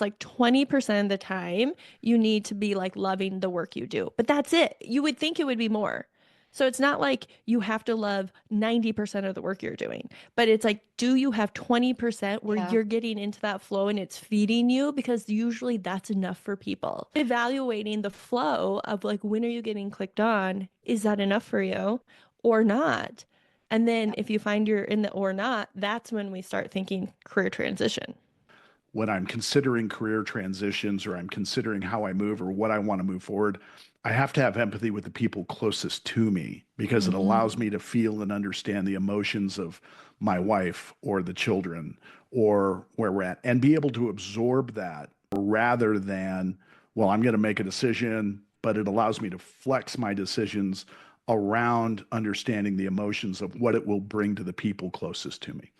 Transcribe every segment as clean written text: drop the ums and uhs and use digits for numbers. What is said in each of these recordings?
like 20% of the time you need to be like loving the work you do. But that's it. You would think it would be more. So it's not like you have to love 90% of the work you're doing, but it's like, do you have 20% where Yeah. you're getting into that flow and it's feeding you? Because usually that's enough for people. Evaluating the flow of like, when are you getting clicked on? Is that enough for you or not? And then if you find you're in the or not, that's when we start thinking career transition. When I'm considering career transitions or I'm considering how I move or what I want to move forward, I have to have empathy with the people closest to me because it allows me to feel and understand the emotions of my wife or the children or where we're at and be able to absorb that rather than, well, I'm going to make a decision, but it allows me to flex my decisions around understanding the emotions of what it will bring to the people closest to me.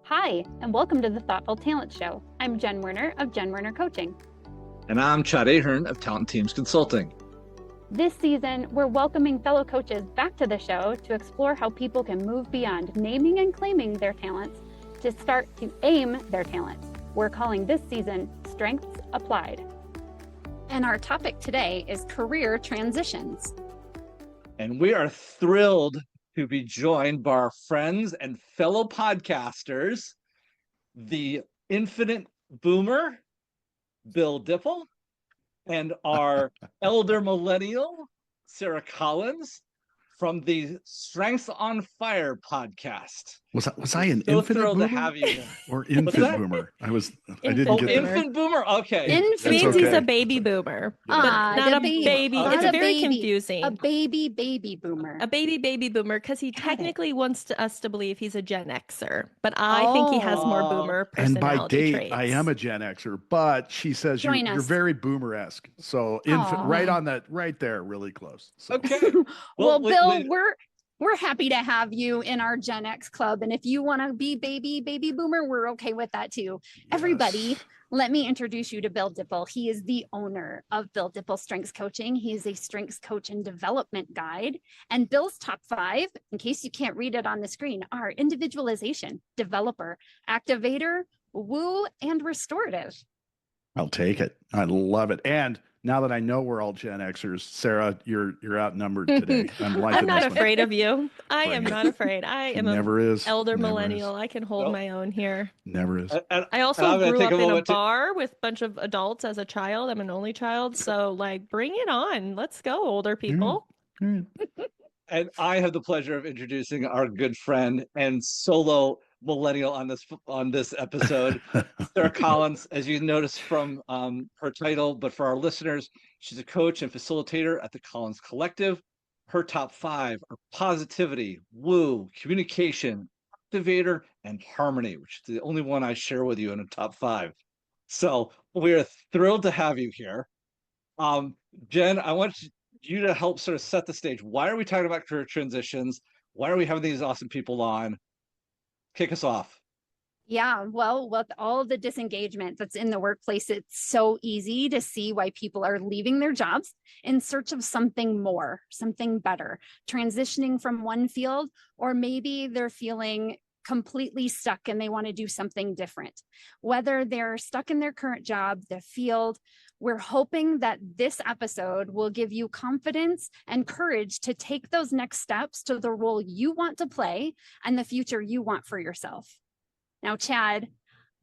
Hi, and welcome to the Thoughtful Talent Show. I'm Jen Werner of Jen Werner Coaching. And I'm Chad Ahern of Talent Teams Consulting. This season, we're welcoming fellow coaches back to the show to explore how people can move beyond naming and claiming their talents to start to aim their talents. We're calling this season Strengths Applied. And our topic today is career transitions. And we are thrilled to be joined by our friends and fellow podcasters, the infinite boomer, Bill Dipple, and our elder millennial, Sarah Collins, from the Strengths on Fire podcast. Was I an So infinite thrilled boomer to have you here. or infant boomer? I didn't Infant get that. Infant boomer. Okay. It means okay. he's a baby boomer, but not the a baby. Okay. It's Not a very baby. confusing. A baby boomer. A baby boomer, because he Got it. technically wants us to believe he's a Gen Xer, but I think he has more Oh. boomer And by personality date, traits. I am a Gen Xer, but she says Join you're us. very boomer-esque. So Aw. right on that, right there, really close. So. Okay. Well, wait, Bill, wait. we're happy to have you in our Gen X club. And if you want to be baby boomer, we're okay with that too. Everybody, Yes. let me introduce you to Bill Dipple. He is the owner of Bill Dipple Strengths Coaching. He is a strengths coach and development guide. And Bill's top 5, in case you can't read it on the screen, are individualization, developer, activator, woo, and restorative. I'll take it. I love it. And now that I know we're all Gen Xers, Sarah, you're outnumbered today. I'm liking I'm not this one. afraid of you. I am Bring it. not afraid. I am an Never is. elder Never millennial. is. I can hold Nope. my own here. Never is. And I also I'm gonna grew take up a in a moment to- bar with a bunch of adults as a child. I'm an only child, so like bring it on. Let's go, older people. All right. And I have the pleasure of introducing our good friend and solo millennial on this episode, Sarah Collins. As you noticed from her title, but for our listeners, she's a coach and facilitator at the Collins Collective. Her top 5 are positivity, woo, communication, activator, and harmony, which is the only one I share with you in a top 5. So we're thrilled to have you here. Jen, I want you to help sort of set the stage. Why are we talking about career transitions? Why are we having these awesome people on? Kick us off. Yeah, well, with all the disengagement that's in the workplace, it's so easy to see why people are leaving their jobs in search of something more, something better, transitioning from one field, or maybe they're feeling completely stuck and they want to do something different. Whether they're stuck in their current job, the field, we're hoping that this episode will give you confidence and courage to take those next steps to the role you want to play and the future you want for yourself. Now, Chad,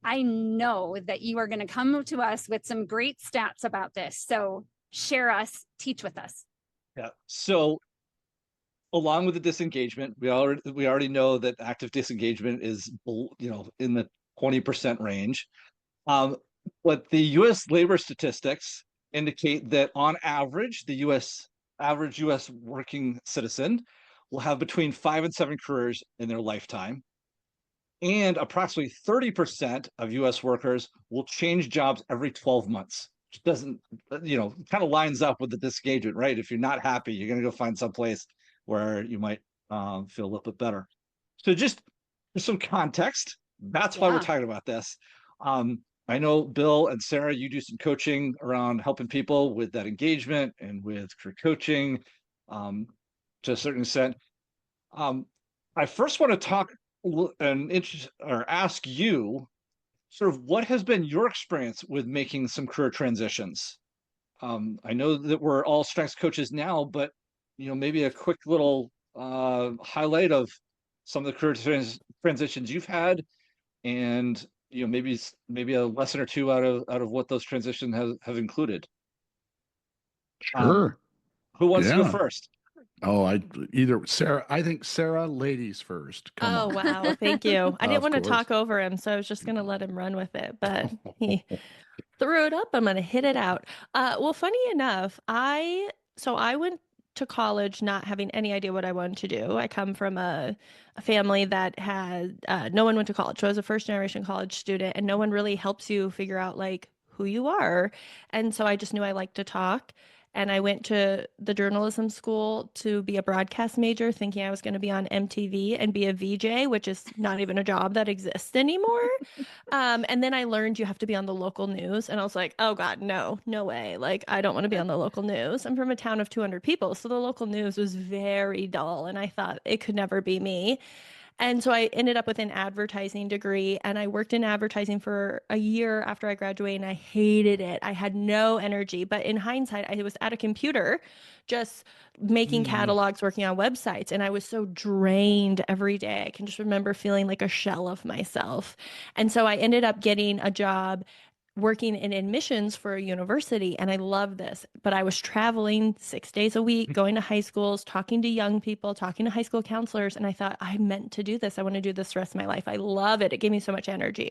I know that you are going to come to us with some great stats about this. So share us, teach with us. Yeah. So along with the disengagement, we already know that active disengagement is in the 20% range. But the U.S. labor statistics indicate that on average, the average U.S. working citizen will have between 5 and 7 careers in their lifetime. And approximately 30% of U.S. workers will change jobs every 12 months, which doesn't, kind of lines up with the disengagement, right? If you're not happy, you're going to go find someplace where you might feel a little bit better. So just for some context, that's why we're talking about this. I know Bill and Sarah, you do some coaching around helping people with that engagement and with career coaching to a certain extent. I first want to talk and ask you, sort of what has been your experience with making some career transitions? I know that we're all strengths coaches now, but maybe a quick little highlight of some of the transitions you've had, and maybe a lesson or two out of what those transitions have included. Um, Sure. who wants to go Yeah. first? Oh, either Sarah. I think Sarah, ladies first. Come Oh, on. wow. Thank you. I didn't Of want to course. talk over him, so I was just going to let him run with it, but he threw it up. I'm going to hit it out. Well, funny enough, I went to college not having any idea what I wanted to do. I come from a family that had no one went to college. So I was a first generation college student, and no one really helps you figure out like who you are. And so I just knew I liked to talk. And I went to the journalism school to be a broadcast major, thinking I was going to be on MTV and be a VJ, which is not even a job that exists anymore. And then I learned you have to be on the local news. And I was like, oh God, no, no way. Like, I don't want to be on the local news. I'm from a town of 200 people. So the local news was very dull. And I thought it could never be me. And so I ended up with an advertising degree and I worked in advertising for a year after I graduated and I hated it. I had no energy. But in hindsight, I was at a computer just making Mm. catalogs, working on websites. And I was so drained every day. I can just remember feeling like a shell of myself. And so I ended up getting a job working in admissions for a university and I love this, but I was traveling 6 days a week, going to high schools, talking to young people, talking to high school counselors. And I thought, I meant to do this. I want to do this the rest of my life. I love it. It gave me so much energy.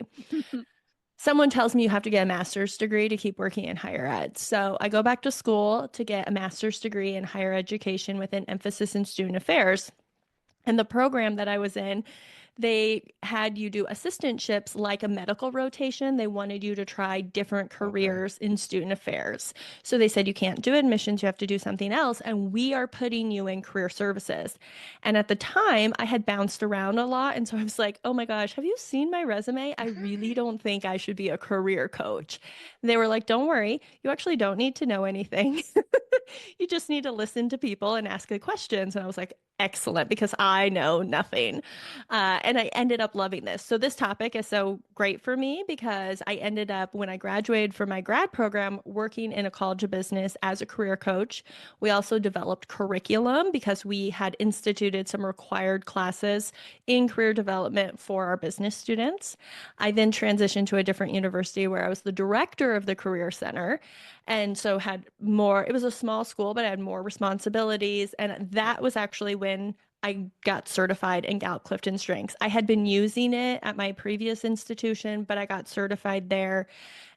Someone tells me you have to get a master's degree to keep working in higher ed. So I go back to school to get a master's degree in higher education with an emphasis in student affairs. And the program that I was in, they had you do assistantships like a medical rotation. They wanted you to try different Okay. careers in student affairs. So they said, you can't do admissions, you have to do something else. And we are putting you in career services. And at the time, I had bounced around a lot. And so I was like, oh my gosh, have you seen my resume? I really don't think I should be a career coach. And they were like, don't worry, you actually don't need to know anything. You just need to listen to people and ask the questions. And I was like, excellent, because I know nothing. And I ended up loving this. So this topic is so great for me because I ended up, when I graduated from my grad program, working in a college of business as a career coach. We also developed curriculum because we had instituted some required classes in career development for our business students. I then transitioned to a different university where I was the director of the career center and so had more, it was a small school, but I had more responsibilities. And that was actually when I got certified in Gallup Clifton Strengths. I had been using it at my previous institution, but I got certified there.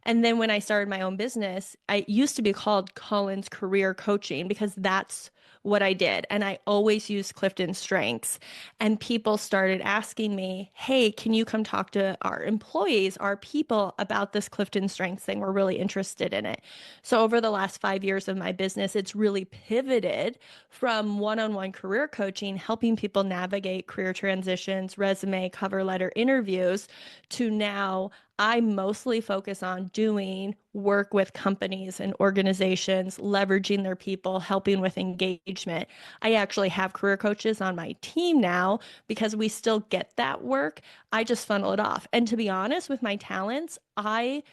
And then when I started my own business, I used to be called Collins Career Coaching because that's what I did. And I always used Clifton Strengths. And people started asking me, hey, can you come talk to our employees, our people about this Clifton Strengths thing? We're really interested in it. So over the last 5 years of my business, it's really pivoted from one-on-one career coaching, helping people navigate career transitions, resume, cover letter interviews, to now I mostly focus on doing work with companies and organizations, leveraging their people, helping with engagement. I actually have career coaches on my team now because we still get that work. I just funnel it off. And to be honest, with my talents, I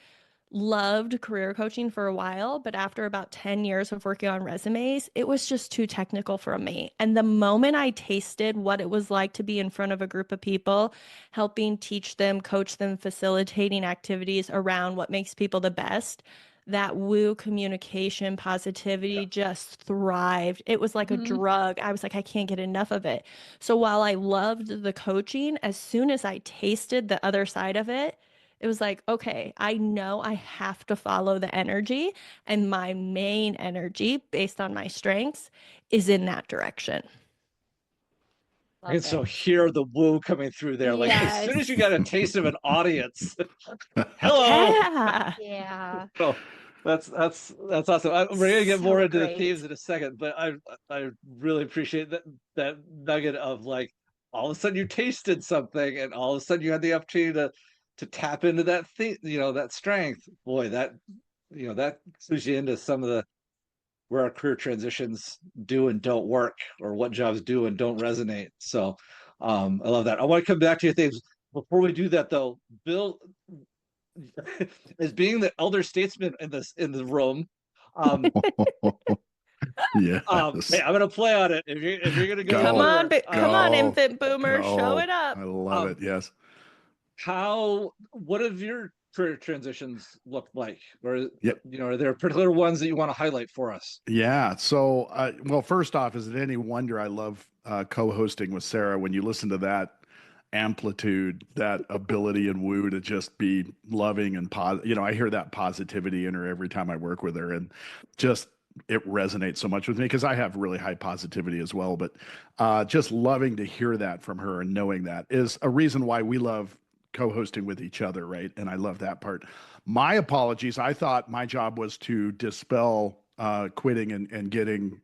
loved career coaching for a while, but after about 10 years of working on resumes, it was just too technical for me. And the moment I tasted what it was like to be in front of a group of people, helping teach them, coach them, facilitating activities around what makes people the best, that woo communication Yeah. positivity just thrived. It was like a Mhm. drug. I was like, I can't get enough of it. So while I loved the coaching, as soon as I tasted the other side of it was like, okay, I know I have to follow the energy, and my main energy, based on my strengths, is in that direction. I Love can so it. hear the woo coming through there. Like as soon as you got Yes. a taste of an audience, hello. Yeah. Yeah. Oh, that's awesome. We're gonna get more So into the themes great. in a second, but I really appreciate that nugget of like all of a sudden you tasted something, and all of a sudden you had the opportunity to tap into that thing, that strength. Boy, that clues you into some of the where our career transitions do and don't work, or what jobs do and don't resonate. So, I love that. I want to come back to your things before we do that, though. Bill, as being the elder statesman in the room, Yes. hey, I'm gonna play on it. If you're gonna go Come Go. on, for come on, Go. infant boomer, show Go. it up. I love um, it. Yes. what have your career transitions looked like, or Yep. are there particular ones that you want to highlight for us? Yeah. So, well, first off, is it any wonder I love co-hosting with Sarah? When you listen to that amplitude, that ability and woo to just be loving and positive, I hear that positivity in her every time I work with her, and just it resonates so much with me because I have really high positivity as well. But just loving to hear that from her and knowing that is a reason why we love co-hosting with each other, right? And I love that part. My apologies. I thought my job was to dispel quitting and getting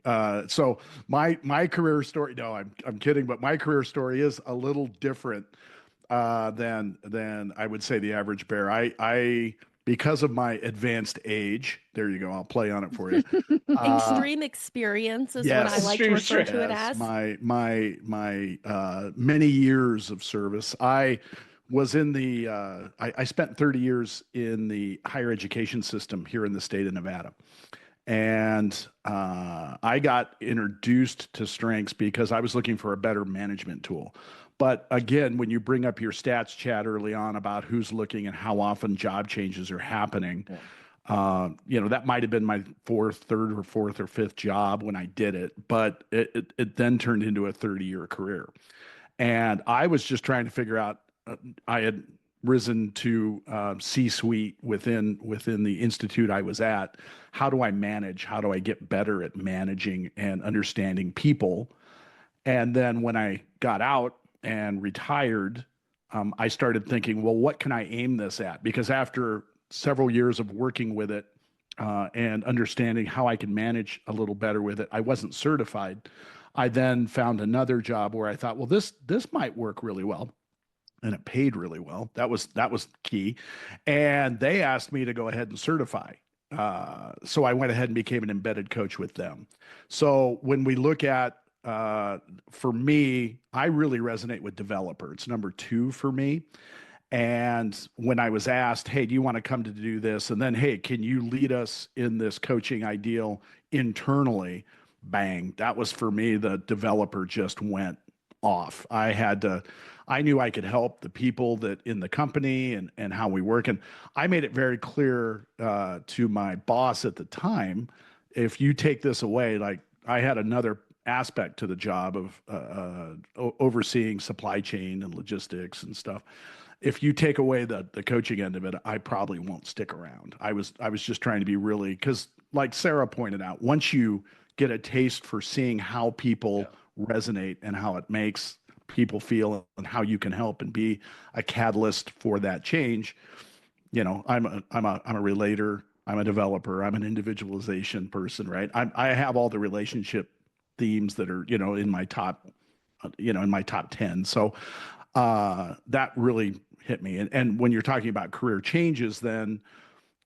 so my career story. No, I'm kidding, but my career story is a little different than I would say the average bear. I because of my advanced age, there you go. I'll play on it for you. Extreme experience is what I Yes, like to Extreme refer strength. to it yes, as. my many years of service. I was in the I spent 30 years in the higher education system here in the state of Nevada. And I got introduced to strengths because I was looking for a better management tool. But again, when you bring up your stats chat early on about who's looking and how often job changes are happening, Yeah. that might have been my third or fourth or fifth job when I did it, but it then turned into a 30-year career. And I was just trying to figure out, I had risen to C-suite within the institute I was at. How do I manage? How do I get better at managing and understanding people? And then when I got out and retired, I started thinking, well, what can I aim this at? Because after several years of working with it and understanding how I can manage a little better with it, I wasn't certified. I then found another job where I thought, well, this might work really well, and it paid really well. That was key, and they asked me to go ahead and certify. So I went ahead and became an embedded coach with them. So when we look at for me, I really resonate with developer. It's number two for me. And when I was asked, hey, do you want to come to do this? And then, hey, can you lead us in this coaching ideal internally? Bang. That was for me, the developer just went off. I knew I could help the people that in the company and how we work. And I made it very clear to my boss at the time, if you take this away, like I had another aspect to the job of overseeing supply chain and logistics and stuff. If you take away the coaching end of it, I probably won't stick around. I was just trying to be really, because like Sarah pointed out, once you get a taste for seeing how people resonate and how it makes people feel and how you can help and be a catalyst for that change, I'm a relator, I'm a developer, I'm an individualization person, right? I have all the relationship themes that are in my top 10. So that really hit me. And when you're talking about career changes, then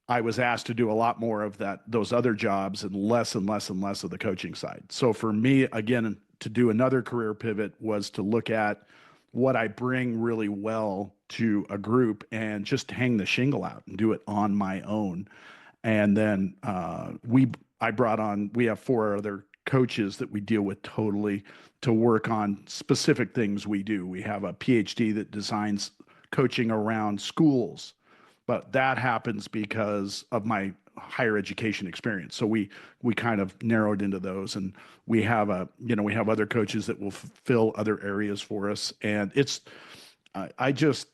I was asked to do a lot more of those other jobs and less and less and less of the coaching side. So for me, again, to do another career pivot was to look at what I bring really well to a group and just hang the shingle out and do it on my own. And then we have four other coaches that we deal with totally to work on specific things we do. We have a PhD that designs coaching around schools, but that happens because of my higher education experience. So we kind of narrowed into those, and we have other coaches that will fill other areas for us. And it's I just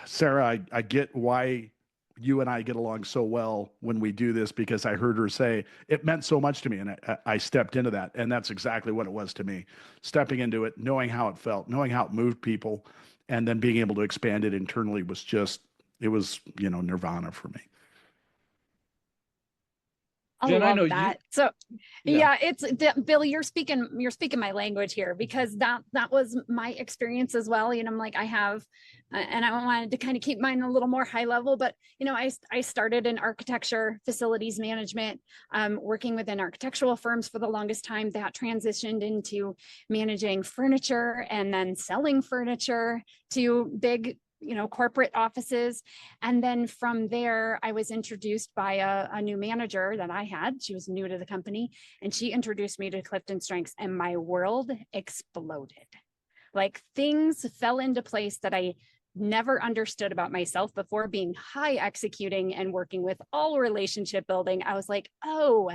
Sarah, I get why you and I get along so well when we do this, because I heard her say it meant so much to me, and I stepped into that, and that's exactly what it was to me. Stepping into it, knowing how it felt, knowing how it moved people, and then being able to expand it internally was nirvana for me. I Jen, I love know you. that. So Yeah. it's Billy, you're speaking my language here, because that was my experience as well. I'm like, I have, and I wanted to kind of keep mine a little more high level, but I started in architecture, facilities management, working within architectural firms for the longest time. That transitioned into managing furniture and then selling furniture to big corporate offices. And then from there, I was introduced by a new manager that I had. She was new to the company, and she introduced me to Clifton Strengths, and my world exploded. Like, things fell into place that I never understood about myself before. Being high executing and working with all relationship building, I was like, oh,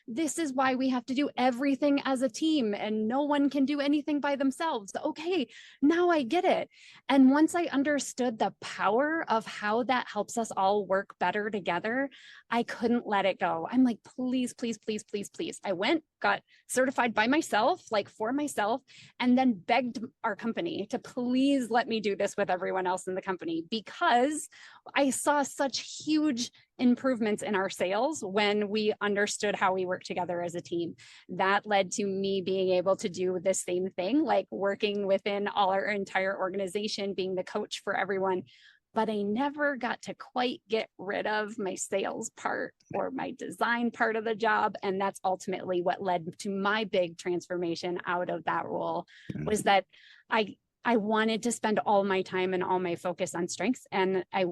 this is why we have to do everything as a team and no one can do anything by themselves. Okay, now I get it. And once I understood the power of how that helps us all work better together, I couldn't let it go. I'm like, please, please, please, please, please. I went, got certified by myself, like for myself, and then begged our company to please let me do this with everyone else in the company, because I saw such huge improvements in our sales when we understood how we work together as a team. That led to me being able to do the same thing, like working within all our entire organization, being the coach for everyone. But I never got to quite get rid of my sales part or my design part of the job. And that's ultimately what led to my big transformation out of that role, was that I wanted to spend all my time and all my focus on strengths. And I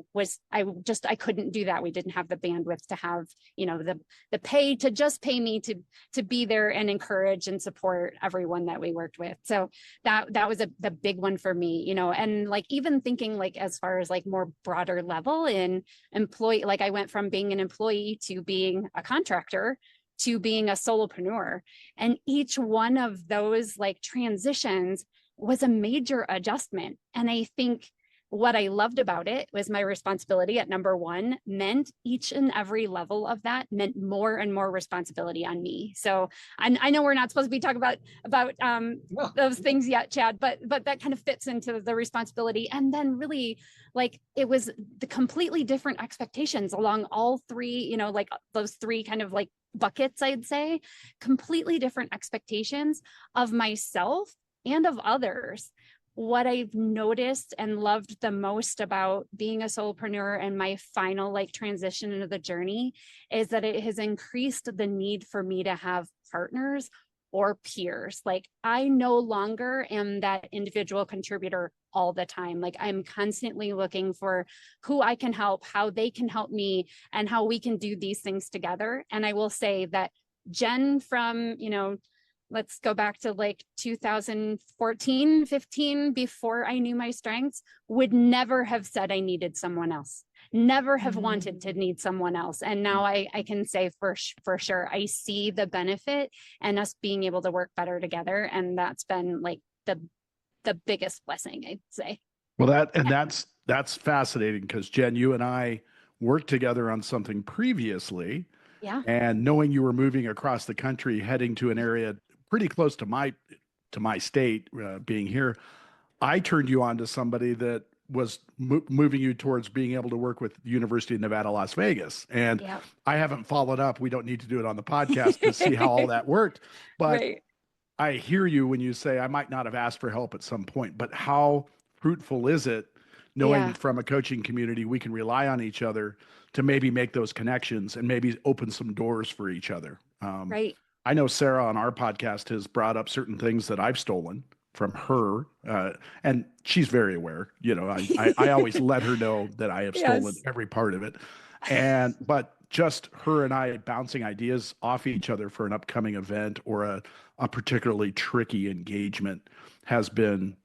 couldn't do that. We didn't have the bandwidth to have, the pay to just pay me to be there and encourage and support everyone that we worked with. So that was the big one for me, and like, even thinking like, as far as like more broader level in employee, like I went from being an employee to being a contractor to being a solopreneur. And each one of those like transitions was a major adjustment. And I think what I loved about it was my responsibility at number one meant each and every level of that meant more and more responsibility on me. So I know we're not supposed to be talking about those things yet, Chad, but that kind of fits into the responsibility. And then really, like, it was the completely different expectations along all three, like those three kind of like buckets, I'd say, completely different expectations of myself and of others. What I've noticed and loved the most about being a solopreneur and my final like transition into the journey is that it has increased the need for me to have partners or peers. Like, I no longer am that individual contributor all the time. Like, I'm constantly looking for who I can help, how they can help me, and how we can do these things together. And I will say that Jen from, let's go back to like 2014, 15, before I knew my strengths, would never have said I needed someone else, never have wanted to need someone else. And now I can say for sure, I see the benefit and us being able to work better together. And that's been like the biggest blessing, I'd say. Well, that's fascinating, because Jen, you and I worked together on something previously. Yeah. And knowing you were moving across the country, heading to an area pretty close to my state, being here, I turned you on to somebody that was moving you towards being able to work with the University of Nevada, Las Vegas. And I haven't followed up. We don't need to do it on the podcast to see how all that worked. But right. I hear you when you say I might not have asked for help at some point, but how fruitful is it knowing that from a coaching community, we can rely on each other to maybe make those connections and maybe open some doors for each other. Right. I know Sarah on our podcast has brought up certain things that I've stolen from her, and she's very aware. I always let her know that I have stolen every part of it. But just her and I bouncing ideas off each other for an upcoming event or a particularly tricky engagement has been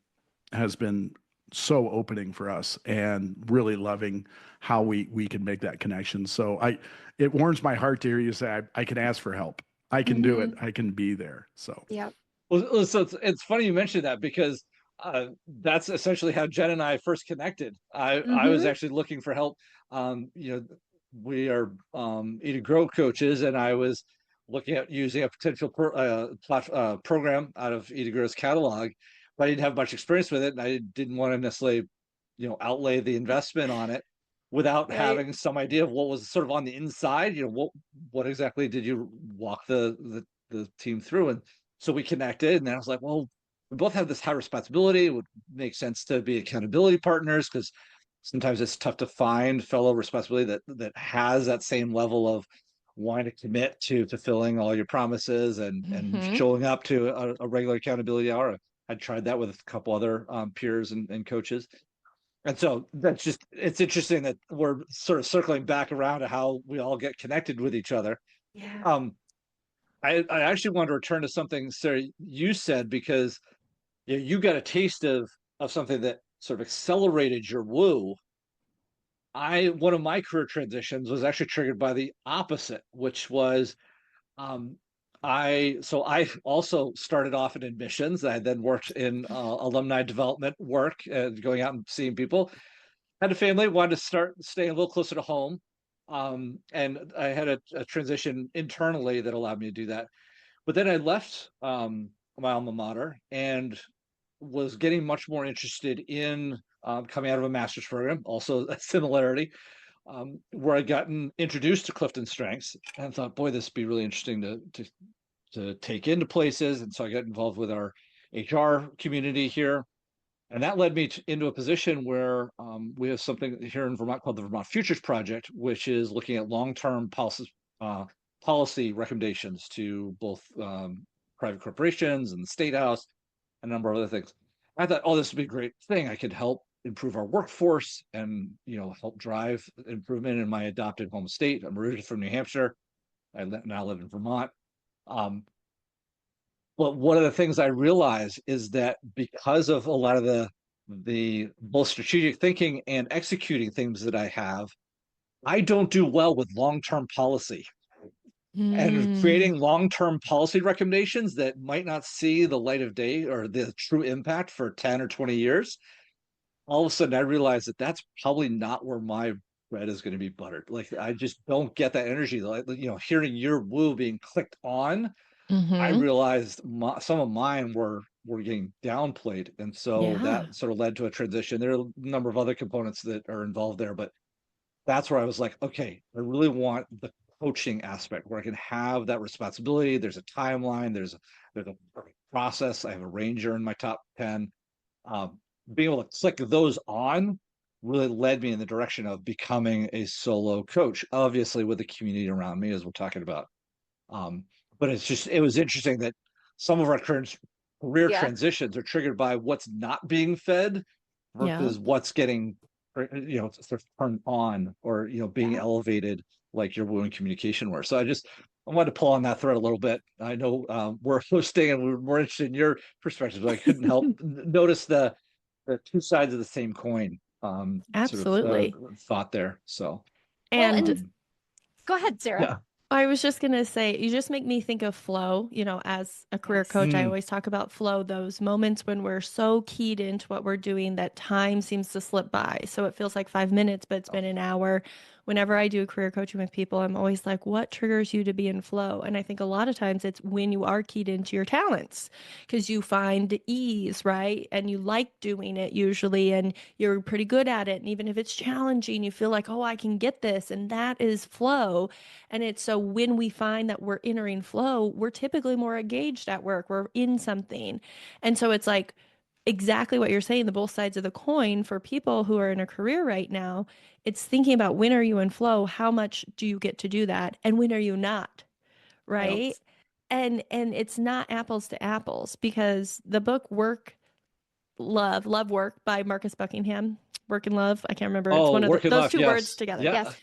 so opening for us, and really loving how we can make that connection. So it warms my heart to hear you say I can ask for help. I can do it. I can be there. So Well, so it's funny you mentioned that, because that's essentially how Jen and I first connected. I was actually looking for help. We are Eat to Grow coaches, and I was looking at using a potential program out of Eat to Grow's catalog, but I didn't have much experience with it, and I didn't want to necessarily, outlay the investment on it without having some idea of what was sort of on the inside. What exactly did you walk the team through? And so we connected, and then I was like, well, we both have this high responsibility. It would make sense to be accountability partners, because sometimes it's tough to find fellow responsibility that has that same level of wanting to commit to fulfilling all your promises and showing up to a regular accountability hour. I'd tried that with a couple other peers and coaches. And so that's just, it's interesting that we're sort of circling back around to how we all get connected with each other. Yeah. I actually want to return to something, Sarah, you said, because you got a taste of something that sort of accelerated your woo. One of my career transitions was actually triggered by the opposite, which was um, I also started off in admissions. I then worked in alumni development work, going out and seeing people. Had a family, wanted to start staying a little closer to home. And I had a transition internally that allowed me to do that. But then I left my alma mater and was getting much more interested in coming out of a master's program, also a similarity, where I gotten introduced to Clifton Strengths and thought, boy, this would be really interesting to take into places. And so I got involved with our HR community here. And that led me into a position where we have something here in Vermont called the Vermont Futures Project, which is looking at long-term policy recommendations to both private corporations and the State House, and a number of other things. I thought, oh, this would be a great thing. I could help improve our workforce and help drive improvement in my adopted home state. I'm originally from New Hampshire. I now live in Vermont. But one of the things I realize is that because of a lot of the both strategic thinking and executing things that I have, I don't do well with long-term policy and creating long-term policy recommendations that might not see the light of day or the true impact for 10 or 20 years. All of a sudden I realize that that's probably not where my bread is going to be buttered. Like, I just don't get that energy. Like, hearing your woo being clicked on, I realized some of mine were getting downplayed. And so that sort of led to a transition. There are a number of other components that are involved there, but that's where I was like, okay, I really want the coaching aspect where I can have that responsibility. There's a timeline, there's a process. I have a ranger in my top 10. Being able to click those on really led me in the direction of becoming a solo coach, obviously with the community around me, as we're talking about. But it was interesting that some of our current career transitions are triggered by what's not being fed versus what's getting, sort of turned on or, being elevated, like your woo and communication were. So I wanted to pull on that thread a little bit. I know we're hosting and we're more interested in your perspective, but I couldn't help notice the two sides of the same coin. Absolutely. Sort of thought there. So, and go ahead, Sarah. Yeah. I was just going to say, you just make me think of flow. As a career coach, I always talk about flow, those moments when we're so keyed into what we're doing that time seems to slip by. So it feels like 5 minutes, but it's been an hour. Whenever I do career coaching with people, I'm always like, what triggers you to be in flow? And I think a lot of times it's when you are keyed into your talents because you find ease, right? And you like doing it usually, and you're pretty good at it. And even if it's challenging, you feel like, oh, I can get this. And that is flow. And it's so when we find that we're entering flow, we're typically more engaged at work. We're in something. And so it's like exactly what you're saying, the both sides of the coin for people who are in a career right now. It's thinking about when are you in flow? How much do you get to do that? And when are you not? Right. And it's not apples to apples because the book Love Work by Marcus Buckingham, Work and Love. I can't remember. It's one of those two words together. Yes.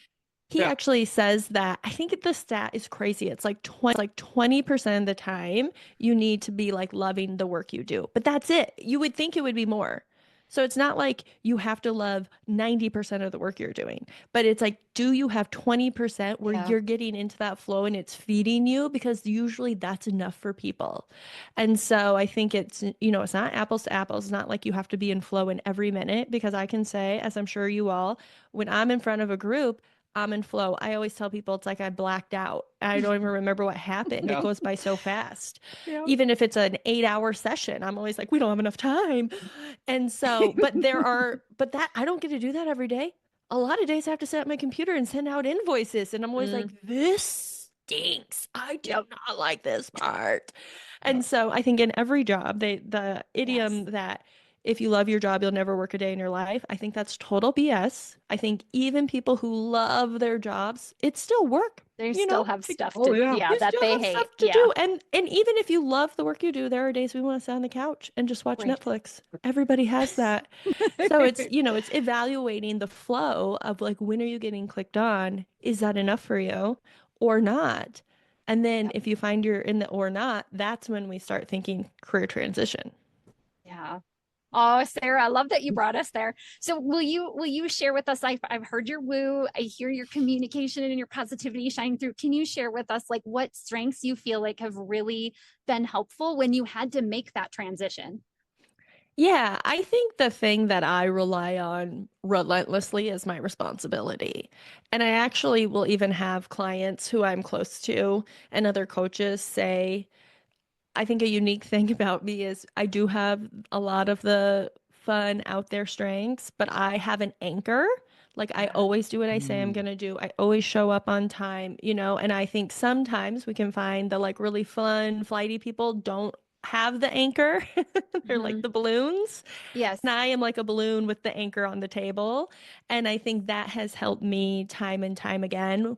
He actually says that, I think the stat is crazy. It's like 20% of the time you need to be like loving the work you do. But that's it. You would think it would be more. So it's not like you have to love 90% of the work you're doing, but it's like, do you have 20% where you're getting into that flow and it's feeding you? Because usually that's enough for people. And so I think it's not apples to apples. It's not like you have to be in flow in every minute, because I can say, as I'm sure you all, when I'm in front of a group, I'm in flow. I always tell people it's like I blacked out. I don't even remember what happened. It goes by so fast. Even if it's an 8-hour session, I'm always like, we don't have enough time. And so, but that I don't get to do that every day. A lot of days I have to sit at my computer and send out invoices. And I'm always like, this stinks. I do not like this part. And so I think in every job, the idiom that if you love your job, you'll never work a day in your life. I think that's total BS. I think even people who love their jobs, it's still work. They You still know, have stuff Oh to, yeah. yeah, you that still they have hate. stuff to Yeah. do. And even if you love the work you do, there are days we want to sit on the couch and just watch Right. Netflix. Everybody has that. So it's, it's evaluating the flow of like, when are you getting clicked on? Is that enough for you or not? And then Yep. if you find you're in the or not, that's when we start thinking career transition. Yeah. Oh, Sarah, I love that you brought us there. So will you share with us? I've heard your woo. I hear your communication and your positivity shining through. Can you share with us like what strengths you feel like have really been helpful when you had to make that transition? Yeah, I think the thing that I rely on relentlessly is my responsibility. And I actually will even have clients who I'm close to and other coaches say, I think a unique thing about me is I do have a lot of the fun out there strengths, but I have an anchor. Like I Yeah. always do what I say I'm Mm. gonna do. I always show up on time, and I think sometimes we can find the like really fun, flighty people don't have the anchor. They're like Mhm. the balloons. Yes. And I am like a balloon with the anchor on the table. And I think that has helped me time and time again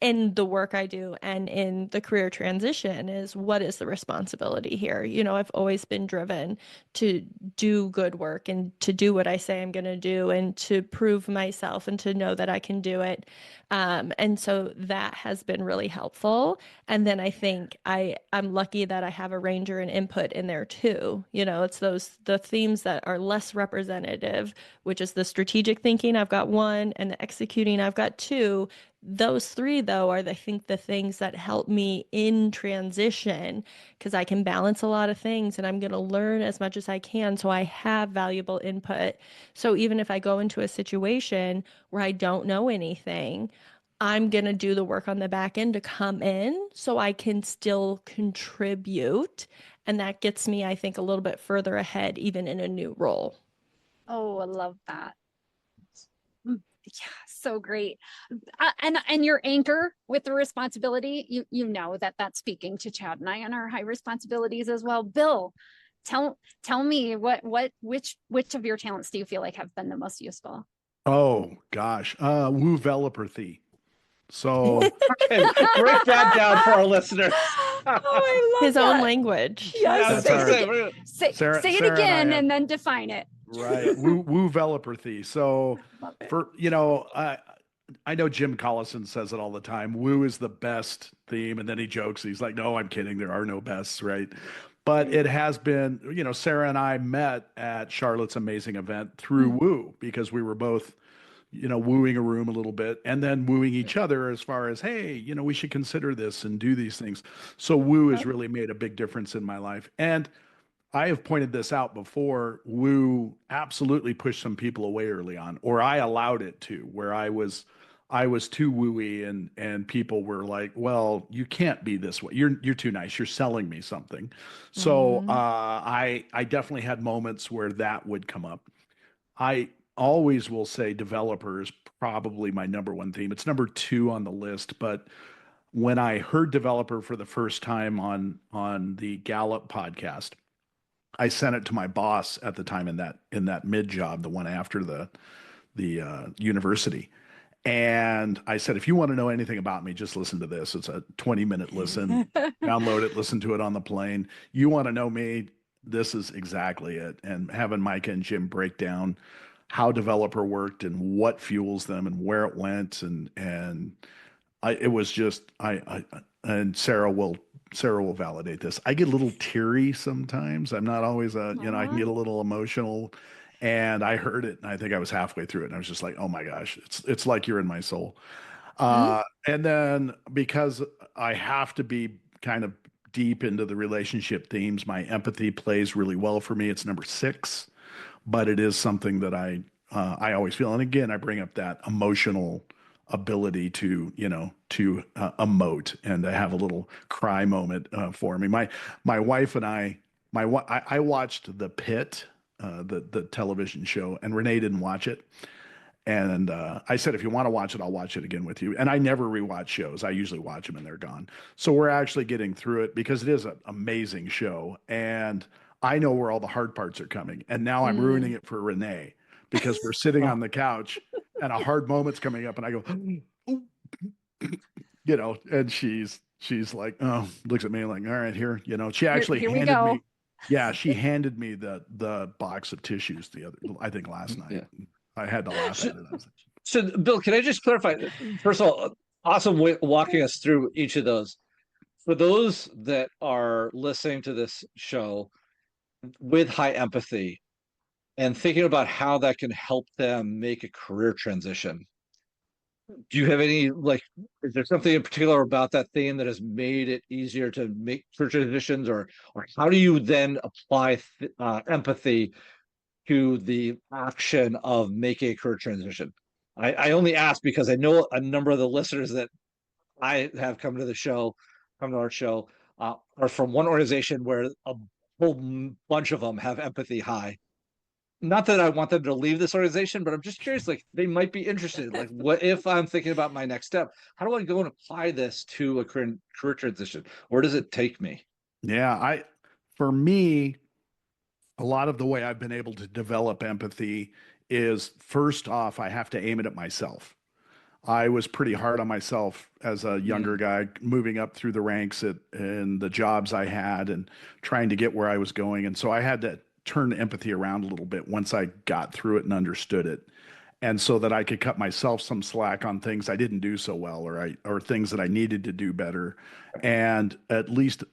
in the work I do and in the career transition is what is the responsibility here? I've always been driven to do good work and to do what I say I'm going to do and to prove myself and to know that I can do it. And so that has been really helpful. And then I think I'm lucky that I have a ranger and input in there too. It's the themes that are less representative, which is the strategic thinking. I've got one, and the executing. I've got two. Those three, though, are I think the things that help me in transition because I can balance a lot of things and I'm going to learn as much as I can. So I have valuable input. So even if I go into a situation where I don't know anything, I'm going to do the work on the back end to come in so I can still contribute. And that gets me, I think, a little bit further ahead, even in a new role. Oh, I love that. Yeah, so great. And your anchor with the responsibility, you know that that's speaking to Chad and I on our high responsibilities as well. Bill, tell me which of your talents do you feel like have been the most useful? Oh gosh, woo developer. So Okay, break that down for our listeners. Oh, I love His own that. language. Yeah, I was Yes, that's say gonna it our say, again. Sarah, Say it Sarah and I again have and then define it. right woo developer. So Love it. for I know Jim Collison says it all the time. Woo is the best theme, and then he jokes. He's like, "No, I'm kidding. There are no bests, right?" But it has been, Sarah and I met at Charlotte's amazing event through Mm. Woo because we were both, wooing a room a little bit and then wooing each other as far as, hey, we should consider this and do these things. So Woo has Yep. really made a big difference in my life. And I have pointed this out before. Woo absolutely pushed some people away early on, or I allowed it to, where I was too wooey and people were like, well, you can't be this way. You're too nice. You're selling me something. So Mhm. I definitely had moments where that would come up. I always will say developer is probably my number one theme. It's number two on the list, but when I heard developer for the first time on the Gallup podcast, I sent it to my boss at the time in that mid job, the one after the university. And I said, if you want to know anything about me, just listen to this. It's a 20-minute listen. Download it, listen to it on the plane. You want to know me? This is exactly it. And having Micah and Jim break down how developer worked and what fuels them and where it went and it was just and Sarah will validate this. I get a little teary sometimes. I'm not always I can Aw. get a little emotional. And I heard it, and I think I was halfway through it, and I was just like, "Oh my gosh, it's like you're in my soul." Mm. And then because I have to be kind of deep into the relationship themes, my empathy plays really well for me. It's number six, but it is something that I always feel. And again, I bring up that emotional ability to emote and to have a little cry moment for me. My wife and I watched The Pit, the television show, and Renee didn't watch it. And I said, if you want to watch it, I'll watch it again with you. And I never rewatch shows. I usually watch them and they're gone. So we're actually getting through it because it is an amazing show. And I know where all the hard parts are coming. And now I'm ruining it for Renee because we're sitting on the couch and a hard moment's coming up and I go, you know, and she's like, oh, looks at me like, all right, here, you know, she actually Here we handed go. me, yeah, she handed me the box of tissues I think last night. Yeah. I had to laugh at it. I was like, So, Bill, can I just clarify? First of all, awesome walking us through each of those. For those that are listening to this show with high empathy and thinking about how that can help them make a career transition, do you have any, like, is there something in particular about that theme that has made it easier to make career transitions, or how do you then apply empathy to the action of making a career transition? I only ask because I know a number of the listeners that I have come to the show, come to our show, are from one organization where a whole bunch of them have empathy high. Not that I want them to leave this organization, but I'm just curious, like they might be interested. Like, what if I'm thinking about my next step? How do I go and apply this to a career transition? Where does it take me? yeah, for me, a lot of the way I've been able to develop empathy is first off, I have to aim it at myself. I was pretty hard on myself as a younger guy, moving up through the ranks in the jobs I had and trying to get where I was going. And so I had to turn empathy around a little bit once I got through it and understood it. And so that I could cut myself some slack on things I didn't do so well, or things that I needed to do better, and at least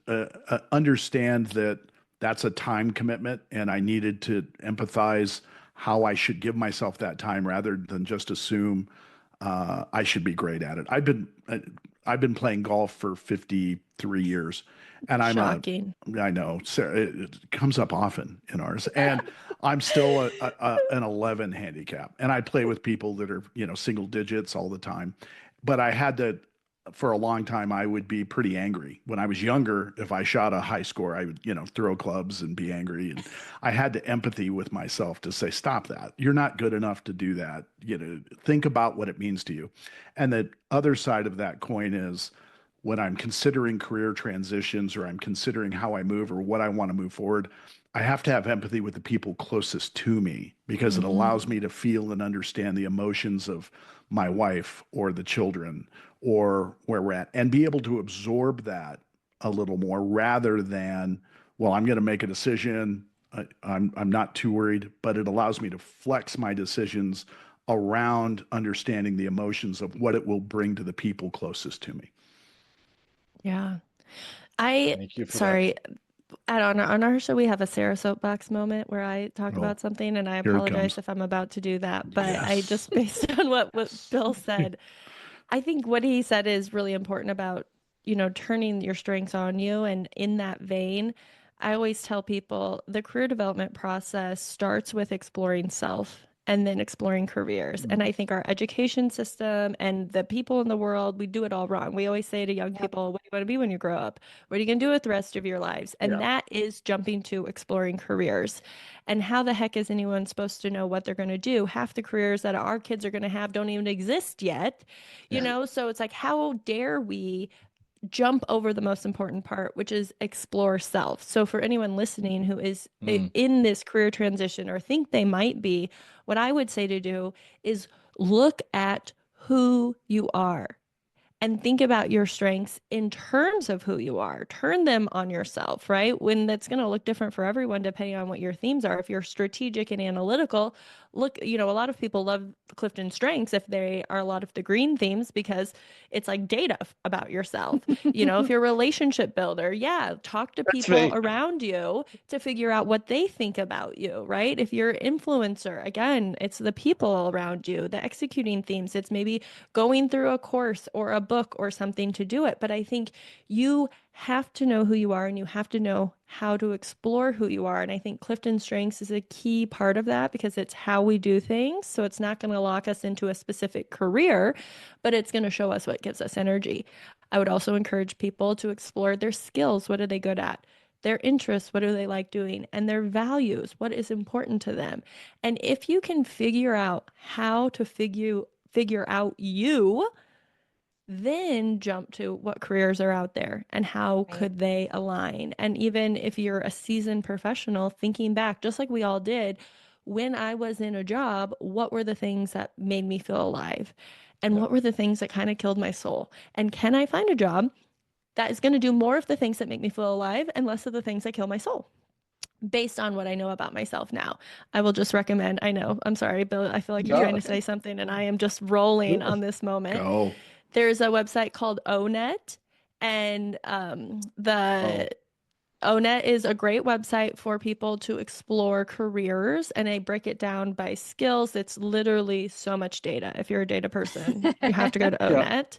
understand that that's a time commitment, and I needed to empathize how I should give myself that time rather than just assume I should be great at it. I've been playing golf for 53 years, and Shocking. I know, Sarah, it comes up often in ours, and I'm still an 11 handicap, and I play with people that are, you know, single digits all the time. But I had to, for a long time, I would be pretty angry. When I was younger, if I shot a high score, I would, you know, throw clubs and be angry. And I had to empathy with myself to say, stop that. You're not good enough to do that. You know, think about what it means to you. And the other side of that coin is when I'm considering career transitions or I'm considering how I move or what I want to move forward, I have to have empathy with the people closest to me because it allows me to feel and understand the emotions of my wife or the children or where we're at and be able to absorb that a little more rather than, well, I'm going to make a decision. I'm not too worried, but it allows me to flex my decisions around understanding the emotions of what it will bring to the people closest to me. Yeah. Thank you for that. Sorry, on our show, we have a Sarah Soapbox moment where I talk Oh, about something, and I here it apologize comes. if I'm about to do that. But I Yes. just, based on what Bill said, I think what he said is really important about, you know, turning your strengths on you. And in that vein, I always tell people the career development process starts with exploring self and then exploring careers. And I think our education system and the people in the world, we do it all wrong. We always say to young people, what do you want to be when you grow up? What are you going to do with the rest of your lives? And Yeah. that is jumping to exploring careers. And how the heck is anyone supposed to know what they're going to do? Half the careers that our kids are going to have don't even exist yet, you know? So it's like, how dare we jump over the most important part, which is explore self. So for anyone listening who is in this career transition or think they might be, what I would say to do is look at who you are and think about your strengths in terms of who you are. Turn them on yourself, right? When that's going to look different for everyone depending on what your themes are. If you're strategic and analytical, look, you know, a lot of people love Clifton strengths if they are a lot of the green themes because it's like data about yourself. You know, if you're a relationship builder, yeah, talk to That's people me. around you to figure out what they think about you, right? If you're influencer, again, it's the people around you, the executing themes. It's maybe going through a course or a book or something to do it. But I think you have to know who you are and you have to know how to explore who you are. And I think Clifton Strengths is a key part of that because it's how we do things. So it's not going to lock us into a specific career, but it's going to show us what gives us energy. I would also encourage people to explore their skills. What are they good at? Their interests, what do they like doing? And their values, what is important to them? And if you can figure out how to figure out you, then jump to what careers are out there and how Right. could they align. And even if you're a seasoned professional, thinking back, just like we all did, when I was in a job, what were the things that made me feel alive? And Yeah. what were the things that kind of killed my soul? And can I find a job that is going to do more of the things that make me feel alive and less of the things that kill my soul? Based on what I know about myself now, I will just recommend. I know, I'm sorry, Bill. I feel like you're trying No. to say something and I am just rolling on this moment. Go. There's a website called ONET, and the Oh, ONET is a great website for people to explore careers, and they break it down by skills. It's literally so much data. If you're a data person, you have to go to yeah. ONET.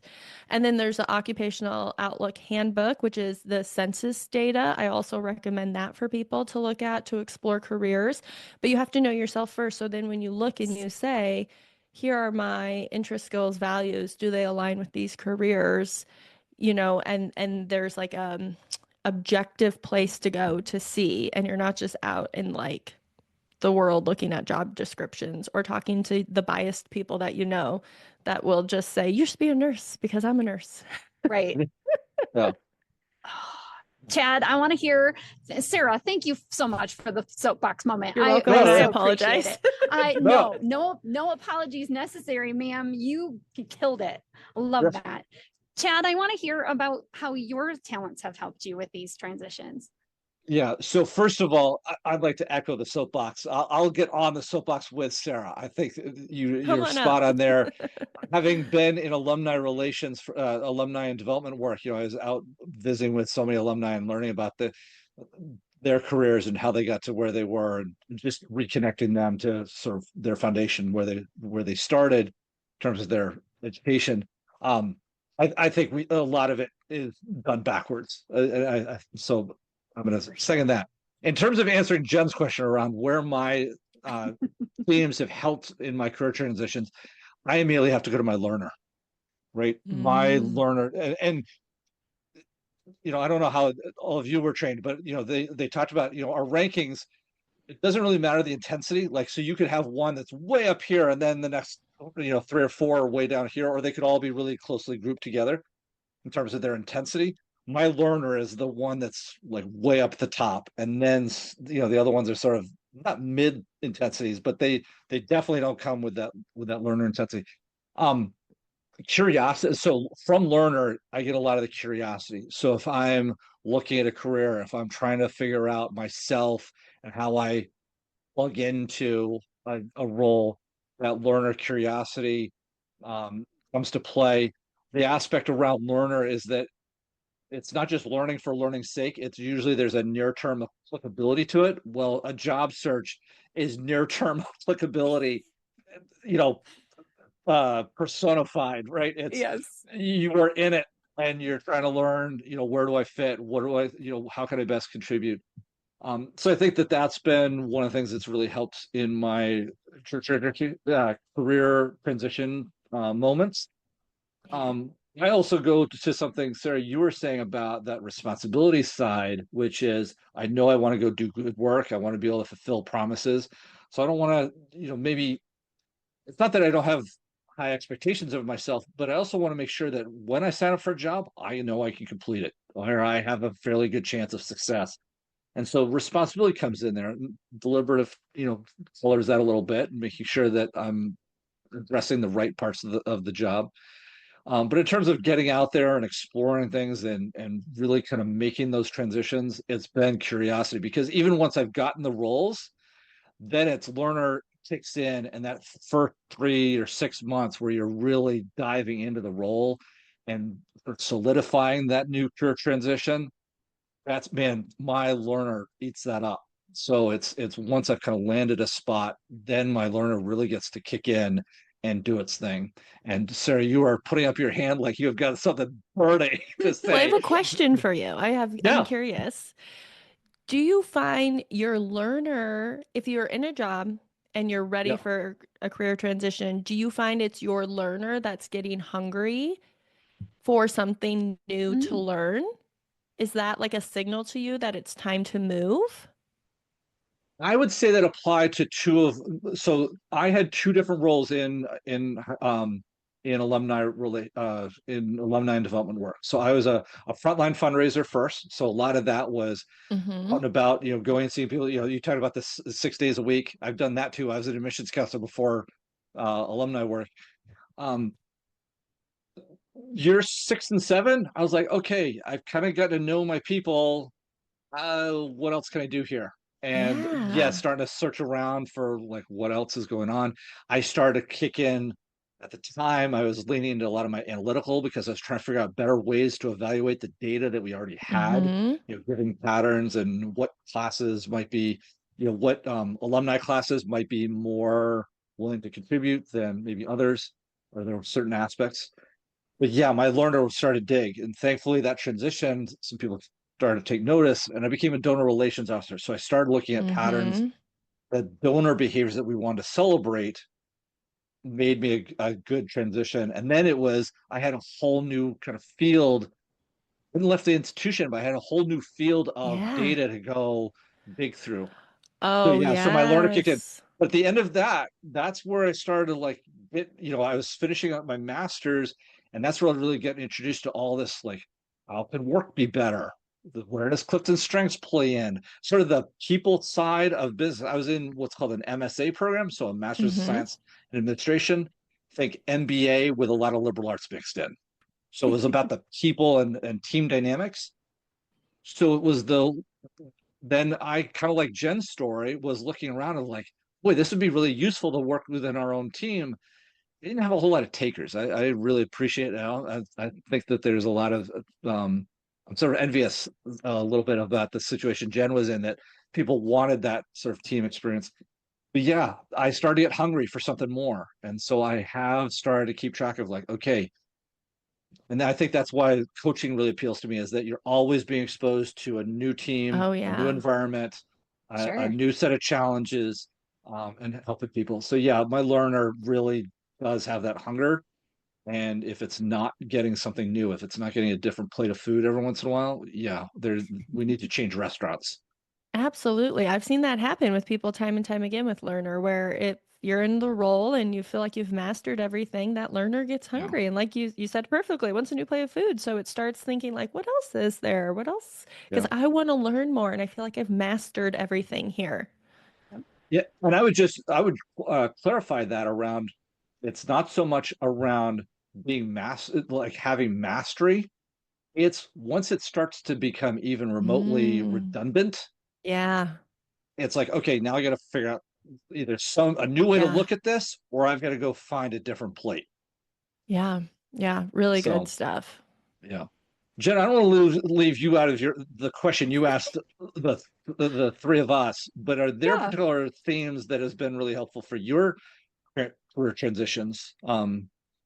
And then there's the Occupational Outlook Handbook, which is the census data. I also recommend that for people to look at to explore careers. But you have to know yourself first. So then when you look and you say, here are my interest, skills, values, do they align with these careers? And there's like objective place to go to see, and you're not just out in like the world looking at job descriptions or talking to the biased people that that will just say you should be a nurse because I'm a nurse. Right. Yeah. Chad, I want to hear Sarah. Thank you so much for the soapbox moment. You're I, welcome, I and I so apologize. appreciate it. I No. no apologies necessary, ma'am. You killed it. Love Yes. that. Chad, I want to hear about how your talents have helped you with these transitions. Yeah. So first of all, I'd like to echo the soapbox. I'll get on the soapbox with Sarah. I think Come you're on up. spot on there. Having been in alumni relations, alumni and development work, I was out visiting with so many alumni and learning about their careers and how they got to where they were, and just reconnecting them to sort of their foundation where they started in terms of their education. I think a lot of it is done backwards. So I'm going to second that. In terms of answering Jen's question around where my themes have helped in my career transitions, I immediately have to go to my learner, right? My Mm. learner, and I don't know how all of you were trained, but they talked about our rankings. It doesn't really matter the intensity. Like, so you could have one that's way up here, and then the next, three or four are way down here, or they could all be really closely grouped together in terms of their intensity. My learner is the one that's like way up the top, and then the other ones are sort of not mid intensities, but they definitely don't come with that learner intensity. Um, Curiosity. So from learner, I get a lot of the curiosity. So if I'm looking at a career, if I'm trying to figure out myself and how I plug into a role, that learner curiosity comes to play. The aspect around learner is that it's not just learning for learning's sake. It's usually there's a near-term applicability to it. Well, a job search is near-term applicability, you know, personified, right? It's Yes. you are in it and you're trying to learn, where do I fit? What do I, how can I best contribute? So I think that's been one of the things that's really helped in my career transition moments. I also go to something, Sarah, you were saying about that responsibility side, which is I know I want to go do good work. I want to be able to fulfill promises. So I don't want to, maybe it's not that I don't have high expectations of myself, but I also want to make sure that when I sign up for a job, I know I can complete it, or I have a fairly good chance of success. And so responsibility comes in there. Deliberative, colors that a little bit, and making sure that I'm addressing the right parts of the job. But in terms of getting out there and exploring things and really kind of making those transitions, it's been curiosity, because even once I've gotten the roles, then it's learner kicks in, and that first 3 or 6 months where you're really diving into the role and solidifying that new career transition, that's, man, my learner eats that up. So it's once I've kind of landed a spot, then my learner really gets to kick in and do its thing. And Sarah, you are putting up your hand like you've got something burning to Well, I have say. a question for you. I'm Yeah. curious. Do you find your learner, if you're in a job and you're ready Yeah. for a career transition, do you find it's your learner that's getting hungry for something new to Mm. learn? Is that like a signal to you that it's time to move? I would say that applied to so I had two different roles in in in alumni and development work. So I was a frontline fundraiser first. So a lot of that was out and about, going and seeing people. You talked about this 6 days a week. I've done that too. I was an admissions counselor before alumni work. Year 6 and 7, I was like, okay, I've kind of got to know my people. What else can I do here? And yeah, Yeah. starting to search around for like what else is going on. I started to kick in. At the time, I was leaning into a lot of my analytical because I was trying to figure out better ways to evaluate the data that we already had, giving patterns and what classes might be, what alumni classes might be more willing to contribute than maybe others, or there were certain aspects. But yeah, my learner started to dig, and thankfully that transitioned. Some people started to take notice, and I became a donor relations officer. So I started looking at patterns, the donor behaviors that we wanted to celebrate made me a good transition. And then I had a whole new kind of field. I didn't left the institution, but I had a whole new field of Yeah. data to go dig through. So Oh, yeah, so my learner kicked in. yes. But at the end of that, that's where I started like I was finishing up my master's, and that's where I was really getting introduced to all this, like, how can work be better? Where does Clifton's strengths play in? Sort of the people side of business. I was in what's called an MSA program, so a Master's of Science in Administration. Think MBA with a lot of liberal arts mixed in. So it was about the people and team dynamics. So it was then I kind of like Jen's story was looking around and like, boy, this would be really useful to work within our own team. They didn't have a whole lot of takers. I really appreciate it. I think that there's a lot of, I'm sort of envious a little bit about the situation Jen was in, that people wanted that sort of team experience. But yeah, I started to get hungry for something more. And so I have started to keep track of like, okay, and I think that's why coaching really appeals to me, is that you're always being exposed to a new team, Oh, a new yeah. environment, a Sure. new set of challenges, and helping people. So yeah, my learner really does have that hunger. And if it's not getting something new, if it's not getting a different plate of food every once in a while, yeah, we need to change restaurants. Absolutely. I've seen that happen with people time and time again with learner, where if you're in the role and you feel like you've mastered everything, that learner gets Yeah. hungry. And like you said perfectly, wants a new plate of food. So it starts thinking like, what else is there? What else? Because Yeah. I want to learn more and I feel like I've mastered everything here. Yeah. And I would clarify that around, it's not so much around being like having mastery. It's once it starts to become even remotely Mm, redundant, yeah. it's like, okay, now I got to figure out either a new way to Yeah. look at this, or I've got to go find a different plate. Yeah. Yeah. Really good So stuff. yeah. Jen, I don't want to leave you out of the question you asked the three of us, but are there Yeah. particular themes that has been really helpful for your career transitions?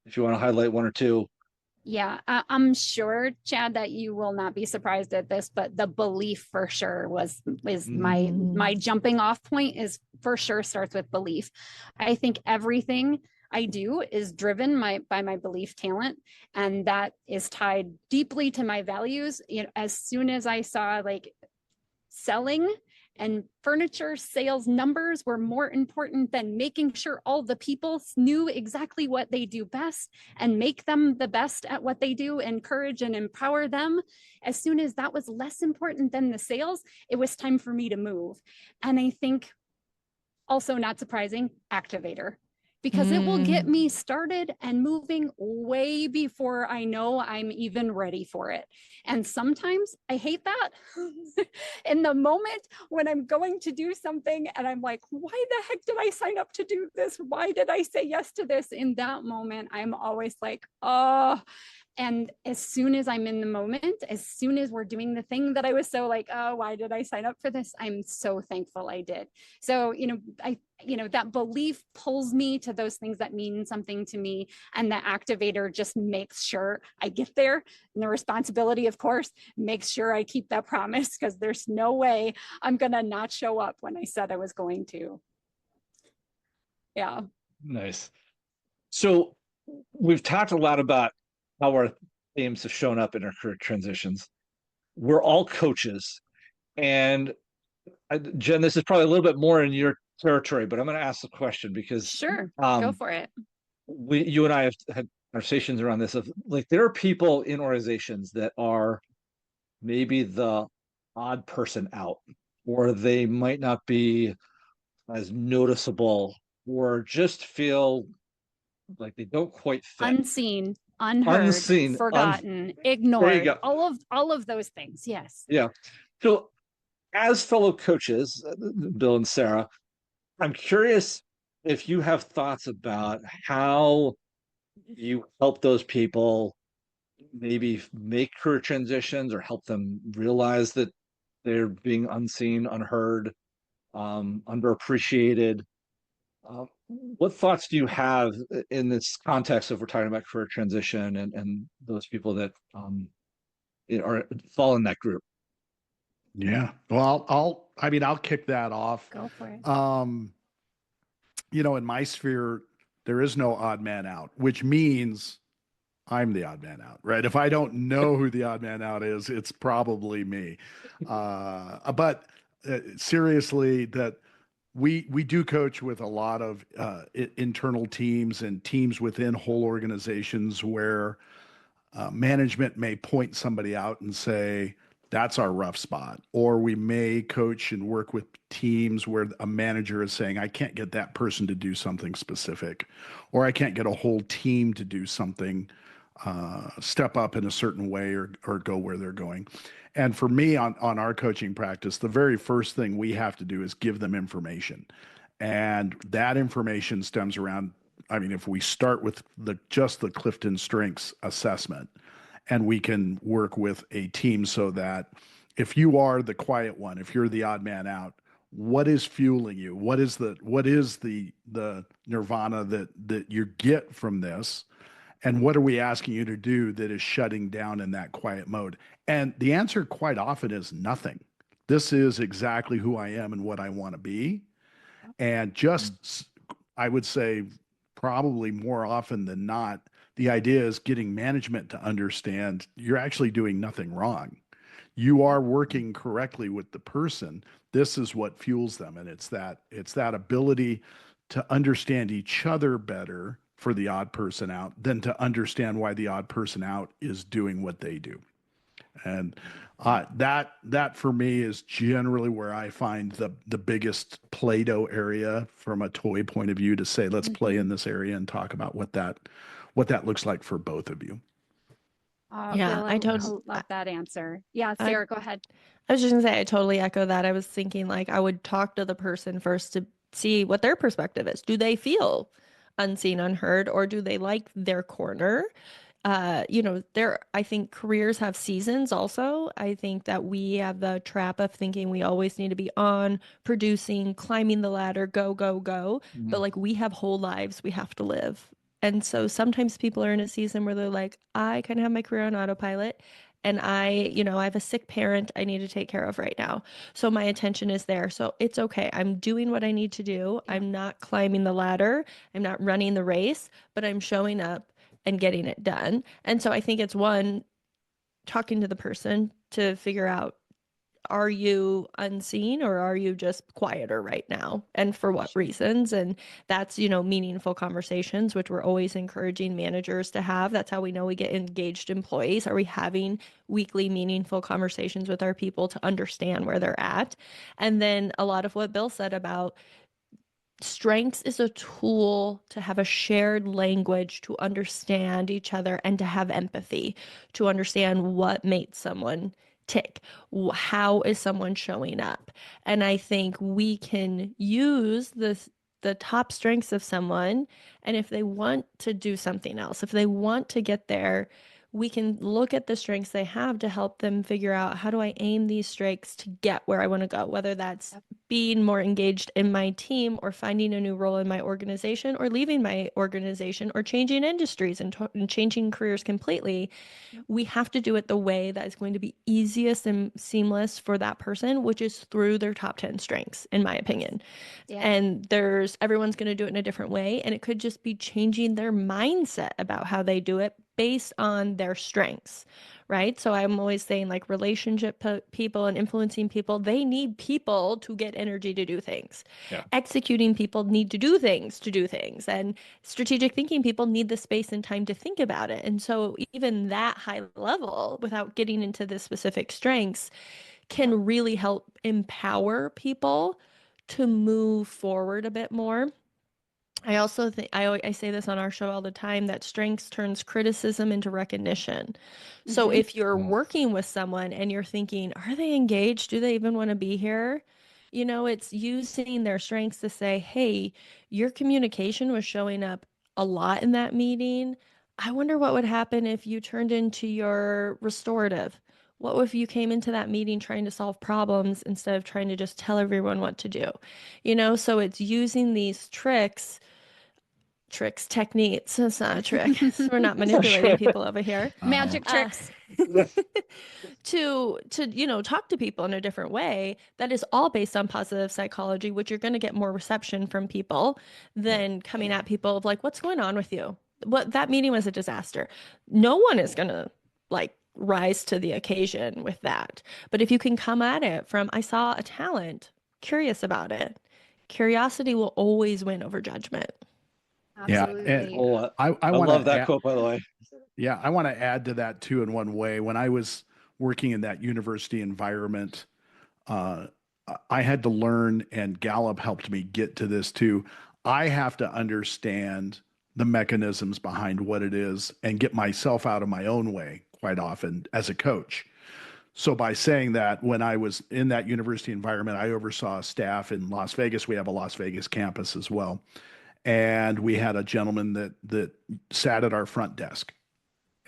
If you want to highlight one or two. Yeah, I'm sure, Chad, that you will not be surprised at this, but the belief for sure is my jumping off point, is for sure starts with belief. I think everything I do is driven by my belief talent, and that is tied deeply to my values. As soon as I saw like selling and furniture sales numbers were more important than making sure all the people knew exactly what they do best and make them the best at what they do, encourage and empower them. As soon as that was less important than the sales, it was time for me to move. And I think, also not surprising, activator, because it will get me started and moving way before I know I'm even ready for it. And sometimes I hate that in the moment when I'm going to do something and I'm like, why the heck did I sign up to do this? Why did I say yes to this? In that moment, I'm always like, oh. And as soon as I'm in the moment, as soon as we're doing the thing that I was so like, oh, why did I sign up for this? I'm so thankful I did. So, that belief pulls me to those things that mean something to me. And the activator just makes sure I get there. And the responsibility, of course, makes sure I keep that promise, because there's no way I'm going to not show up when I said I was going to. Yeah. Nice. So we've talked a lot about how our themes have shown up in our career transitions. We're all coaches. And Jen, this is probably a little bit more in your territory, but I'm going to ask the question because Sure. Go for it. you and I have conversations around this of like there are people in organizations that are maybe the odd person out, or they might not be as noticeable, or just feel like they don't quite fit. Unseen, unheard, Unseen, forgotten, there you ignored, go. all of those things. Yes. Yeah. So as fellow coaches, Bill and Sarah, I'm curious if you have thoughts about how you help those people maybe make career transitions or help them realize that they're being unseen, unheard, underappreciated. What thoughts do you have in this context of we're talking about career transition and those people that are fall in that group? Yeah. Well, I'll kick that off. Go for it. In my sphere, there is no odd man out, which means I'm the odd man out, right? If I don't know who the odd man out is, it's probably me. But seriously, that we do coach with a lot of internal teams and teams within whole organizations where management may point somebody out and say, that's our rough spot. Or we may coach and work with teams where a manager is saying, I can't get that person to do something specific, or I can't get a whole team to do something, step up in a certain way or go where they're going. And for me on our coaching practice, the very first thing we have to do is give them information. And that information stems around, if we start with just the Clifton Strengths assessment, and we can work with a team so that if you are the quiet one, if you're the odd man out, what is fueling you? What is the nirvana that you get from this? And what are we asking you to do that is shutting down in that quiet mode? And the answer quite often is nothing. This is exactly who I am and what I want to be. And just, I would say, probably more often than not, the idea is getting management to understand you're actually doing nothing wrong. You are working correctly with the person. This is what fuels them. And it's that ability to understand each other better for the odd person out than to understand why the odd person out is doing what they do. And that for me is generally where I find the biggest Play-Doh area from a toy point of view to say, let's play in this area and talk about what that looks like for both of you. Yeah, Bill, I love that answer. Yeah, Sarah, go ahead. I was just gonna say I totally echo that. I was thinking like I would talk to the person first to see what their perspective is. Do they feel unseen, unheard, or do they like their corner? I think careers have seasons also. I think that we have the trap of thinking we always need to be on, producing, climbing the ladder, go, go, go. But like we have whole lives we have to live. And so sometimes people are in a season where they're like, I can have my career on autopilot. And I have a sick parent I need to take care of right now. So my attention is there. So it's okay. I'm doing what I need to do. I'm not climbing the ladder. I'm not running the race, but I'm showing up and getting it done. And so I think it's one, talking to the person to figure out, are you unseen or are you just quieter right now? And for what reasons? And that's, meaningful conversations, which we're always encouraging managers to have. That's how we know we get engaged employees. Are we having weekly meaningful conversations with our people to understand where they're at? And then a lot of what Bill said about strengths is a tool to have a shared language, to understand each other and to have empathy, to understand what makes someone tick. How is someone showing up? And I think we can use the top strengths of someone, and if they want to do something else, if they want to get there, we can look at the strengths they have to help them figure out, how do I aim these strengths to get where I want to go, whether that's being more engaged in my team or finding a new role in my organization or leaving my organization or changing industries and changing careers completely. We have to do it the way that is going to be easiest and seamless for that person, which is through their top 10 strengths, in my opinion. Yeah. And everyone's going to do it in a different way. And it could just be changing their mindset about how they do it based on their strengths, right? So I'm always saying like relationship people and influencing people, they need people to get energy to do things. Yeah. Executing people need to do things and strategic thinking people need the space and time to think about it. And so even that high level, without getting into the specific strengths, can really help empower people to move forward a bit more. I also think I say this on our show all the time that strengths turns criticism into recognition. So Mhm. if you're working with someone and you're thinking, are they engaged? Do they even want to be here? You know, it's using their strengths to say, hey, your communication was showing up a lot in that meeting. I wonder what would happen if you turned into your restorative. What if you came into that meeting trying to solve problems instead of trying to just tell everyone what to do? You know, so it's using these techniques. It's not a trick. So we're not manipulating people over here. Magic Uh, tricks. to talk to people in a different way that is all based on positive psychology, which you're going to get more reception from people than coming at people of like, what's going on with you? What, that meeting was a disaster. No one is going to like rise to the occasion with that. But if you can come at it from, I saw a talent, curious about it, curiosity will always win over judgment. Yeah, and Absolutely. Oh, I I want love to that add, quote, by the way. yeah, I want to add to that too in one way. When I was working in that university environment, uh, I had to learn, and Gallup helped me get to this too. I have to understand the mechanisms behind what it is and get myself out of my own way quite often as a coach. So by saying that, when I was in that university environment, I oversaw staff in Las Vegas. We have a Las Vegas campus as well. And we had a gentleman that sat at our front desk,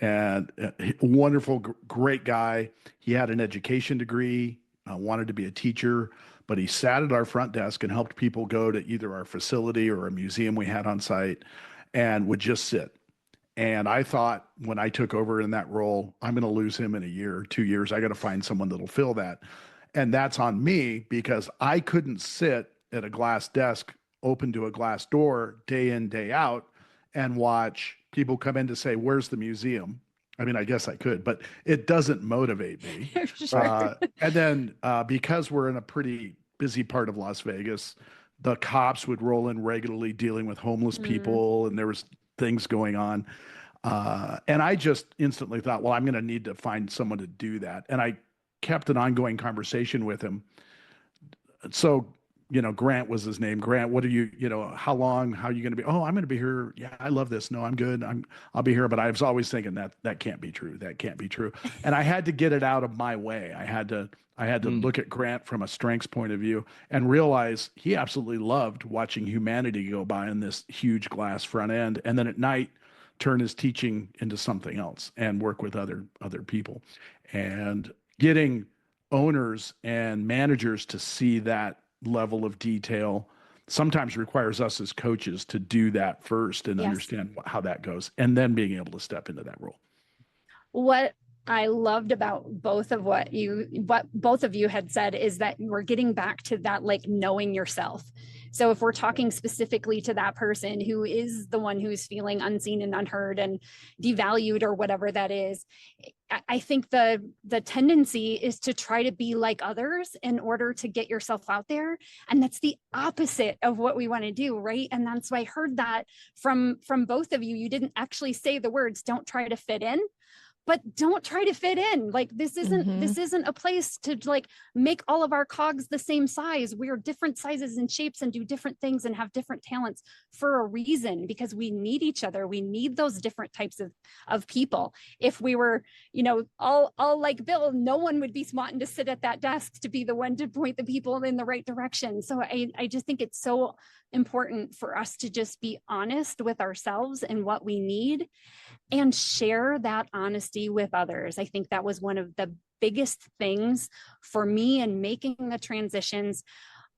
and wonderful, great guy. He had an education degree, wanted to be a teacher, but he sat at our front desk and helped people go to either our facility or a museum we had on site, and would just sit. And I thought when I took over in that role, I'm going to lose him in a year, 2 years. I got to find someone that'll fill that. And that's on me because I couldn't sit at a glass desk open to a glass door day in, day out and watch people come in to say, where's the museum? I mean, I guess I could, but it doesn't motivate me. Sure. And then because we're in a pretty busy part of Las Vegas, the cops would roll in regularly dealing with homeless Mm. people, and there was things going on. And I just instantly thought, well, I'm going to need to find someone to do that. And I kept an ongoing conversation with him. So, Grant was his name. Grant, what are you, how long, how are you going to be? Oh, I'm going to be here. Yeah, I love this. No, I'm good. I'll be here. But I was always thinking that can't be true. That can't be true. And I had to get it out of my way. I had to look at Grant from a strengths point of view and realize he absolutely loved watching humanity go by in this huge glass front end. And then at night, turn his teaching into something else and work with other people. And getting owners and managers to see that level of detail sometimes requires us as coaches to do that first and Yes. understand how that goes, and then being able to step into that role. What I loved about what both of you had said is that we're getting back to that, like, knowing yourself. So if we're talking specifically to that person who is the one who's feeling unseen and unheard and devalued or whatever that is, I think the tendency is to try to be like others in order to get yourself out there. And that's the opposite of what we want to do, right? And that's why I heard that from both of you. You didn't actually say the words, don't try to fit in, but don't try to fit in. Like, this isn't a place to like make all of our cogs the same size. We're different sizes and shapes and do different things and have different talents for a reason, because we need each other. We need those different types of people. If we were, all like Bill, no one would be wanting to sit at that desk to be the one to point the people in the right direction. So I just think it's so important for us to just be honest with ourselves and what we need, and share that honesty with others. I think that was one of the biggest things for me in making the transitions.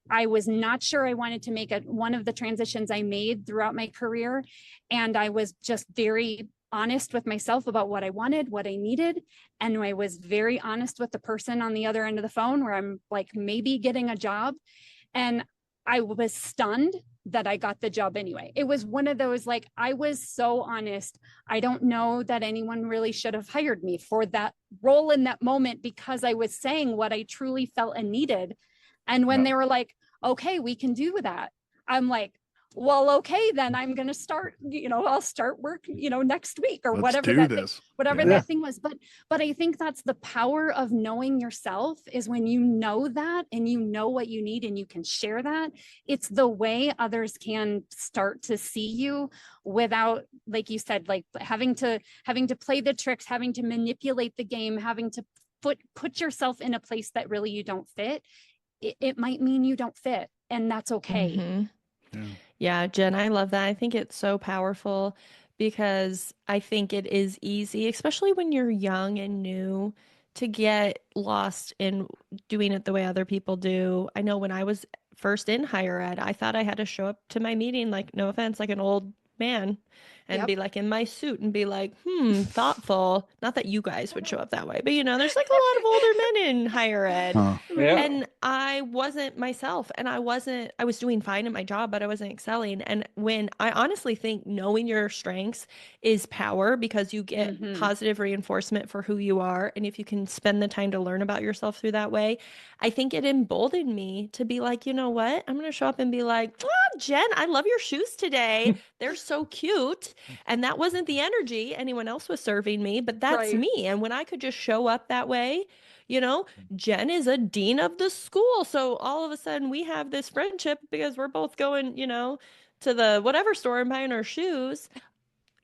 I was not sure I wanted to make one of the transitions I made throughout my career. And I was just very honest with myself about what I wanted, what I needed. And I was very honest with the person on the other end of the phone, where I'm like maybe getting a job. And I was stunned that I got the job anyway. It was one of those, like, I was so honest. I don't know that anyone really should have hired me for that role in that moment, because I was saying what I truly felt and needed. And when they were like, okay, we can do that, I'm like, well, okay, then I'm going to start, I'll start work, next week, or Let's whatever do this. whatever Yeah. that thing was. But I think that's the power of knowing yourself, is when you know that and you know what you need and you can share that. It's the way others can start to see you without, like you said, like having to play the tricks, having to manipulate the game, having to put yourself in a place that really you don't fit. It might mean you don't fit, and that's okay. Mhm. Yeah. Yeah, Jen, I love that. I think it's so powerful because I think it is easy, especially when you're young and new, to get lost in doing it the way other people do. I know when I was first in higher ed, I thought I had to show up to my meeting, like, no offense, like an old man and Yep. be like in my suit and be like, thoughtful. Not that you guys would show up that way, but there's like a lot of older men in higher ed. Huh. Yeah. And I wasn't myself, and I was doing fine at my job, but I wasn't excelling. And when I honestly think knowing your strengths is power, because you get Mhm. positive reinforcement for who you are. And if you can spend the time to learn about yourself through that way, I think it emboldened me to be like, you know what? I'm going to show up and be like, Jen, I love your shoes today. They're so cute. And that wasn't the energy anyone else was serving me, but that's Right. me. And when I could just show up that way, Jen is a dean of the school. So all of a sudden we have this friendship because we're both going, to the whatever store and buying our shoes.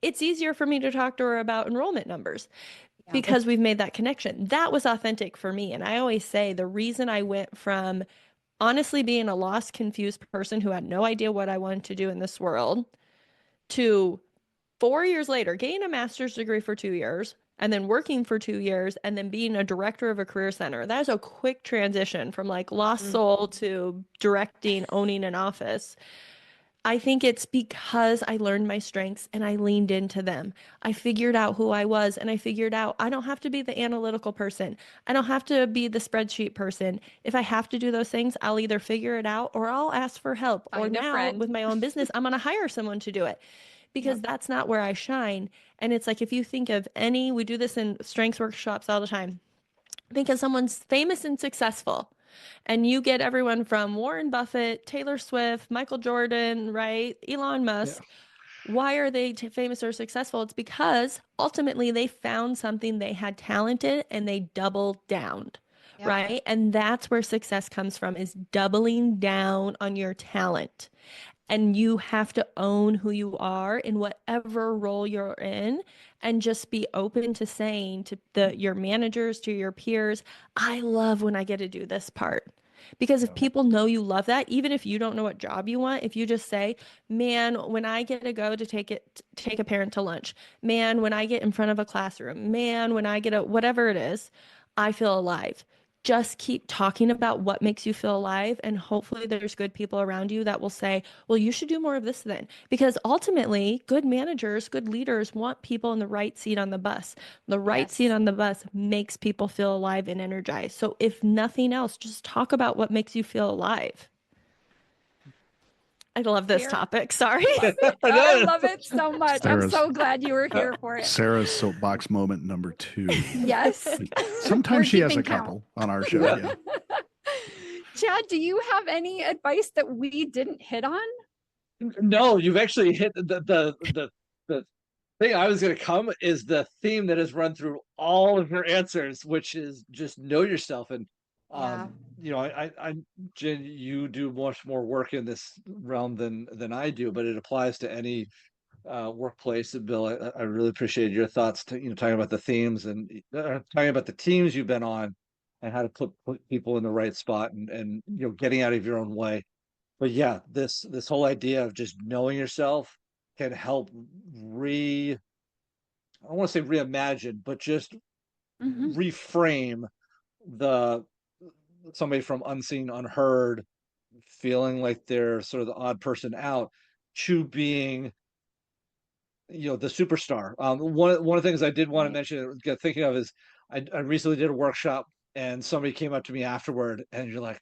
It's easier for me to talk to her about enrollment numbers Yeah. because we've made that connection. That was authentic for me. And I always say the reason I went from honestly being a lost, confused person who had no idea what I wanted to do in this world to 4 years later, getting a master's degree for 2 years, and then working for 2 years, and then being a director of a career center. That is a quick transition from like lost soul to directing, owning an office. I think it's because I learned my strengths and I leaned into them. I figured out who I was, and I figured out I don't have to be the analytical person. I don't have to be the spreadsheet person. If I have to do those things, I'll either figure it out or I'll ask for help. Or Find a now friend. with my own business, I'm going to hire someone to do it because that's not where I shine. And it's like, if you think of we do this in strengths workshops all the time. Think of someone's famous and successful, and you get everyone from Warren Buffett, Taylor Swift, Michael Jordan, right? Elon Musk. Why are they famous or successful? It's because ultimately they found something they had talent in and they doubled down. Yep. Right. And that's where success comes from, is doubling down on your talent. And you have to own who you are in whatever role you're in, and just be open to saying to your managers, to your peers, I love when I get to do this part. Because if people know you love that, even if you don't know what job you want, if you just say, man, when I get to go to take a parent to lunch, man, when I get in front of a classroom, man, when I get whatever it is, I feel alive. Just keep talking about what makes you feel alive, and hopefully there's good people around you that will say, well, you should do more of this then. Because ultimately, good managers, good leaders want people in the right seat on the bus. The right seat on the bus makes people feel alive and energized. So if nothing else, just talk about what makes you feel alive. I love this topic. Sorry. I love it so much. I'm Sarah's- so glad you were here for it. Sarah's soapbox moment number 2. Yes. Sometimes We're she has a keeping count. couple on our show. Yeah. Chad, do you have any advice that we didn't hit on? No, you've actually hit the thing I was going to come is the theme that has run through all of your answers, which is just know yourself. And Jen, you do much more work in this realm than I do, but it applies to any workplace. And Bill, I really appreciate your thoughts to, talking about the themes and talking about the teams you've been on and how to put people in the right spot and getting out of your own way. But yeah, this whole idea of just knowing yourself can help I don't want to say reimagine, but just reframe somebody from unseen, unheard, feeling like they're sort of the odd person out, to being the superstar. One of the things I did want to mention, get thinking of, is I recently did a workshop and somebody came up to me afterward and they're like,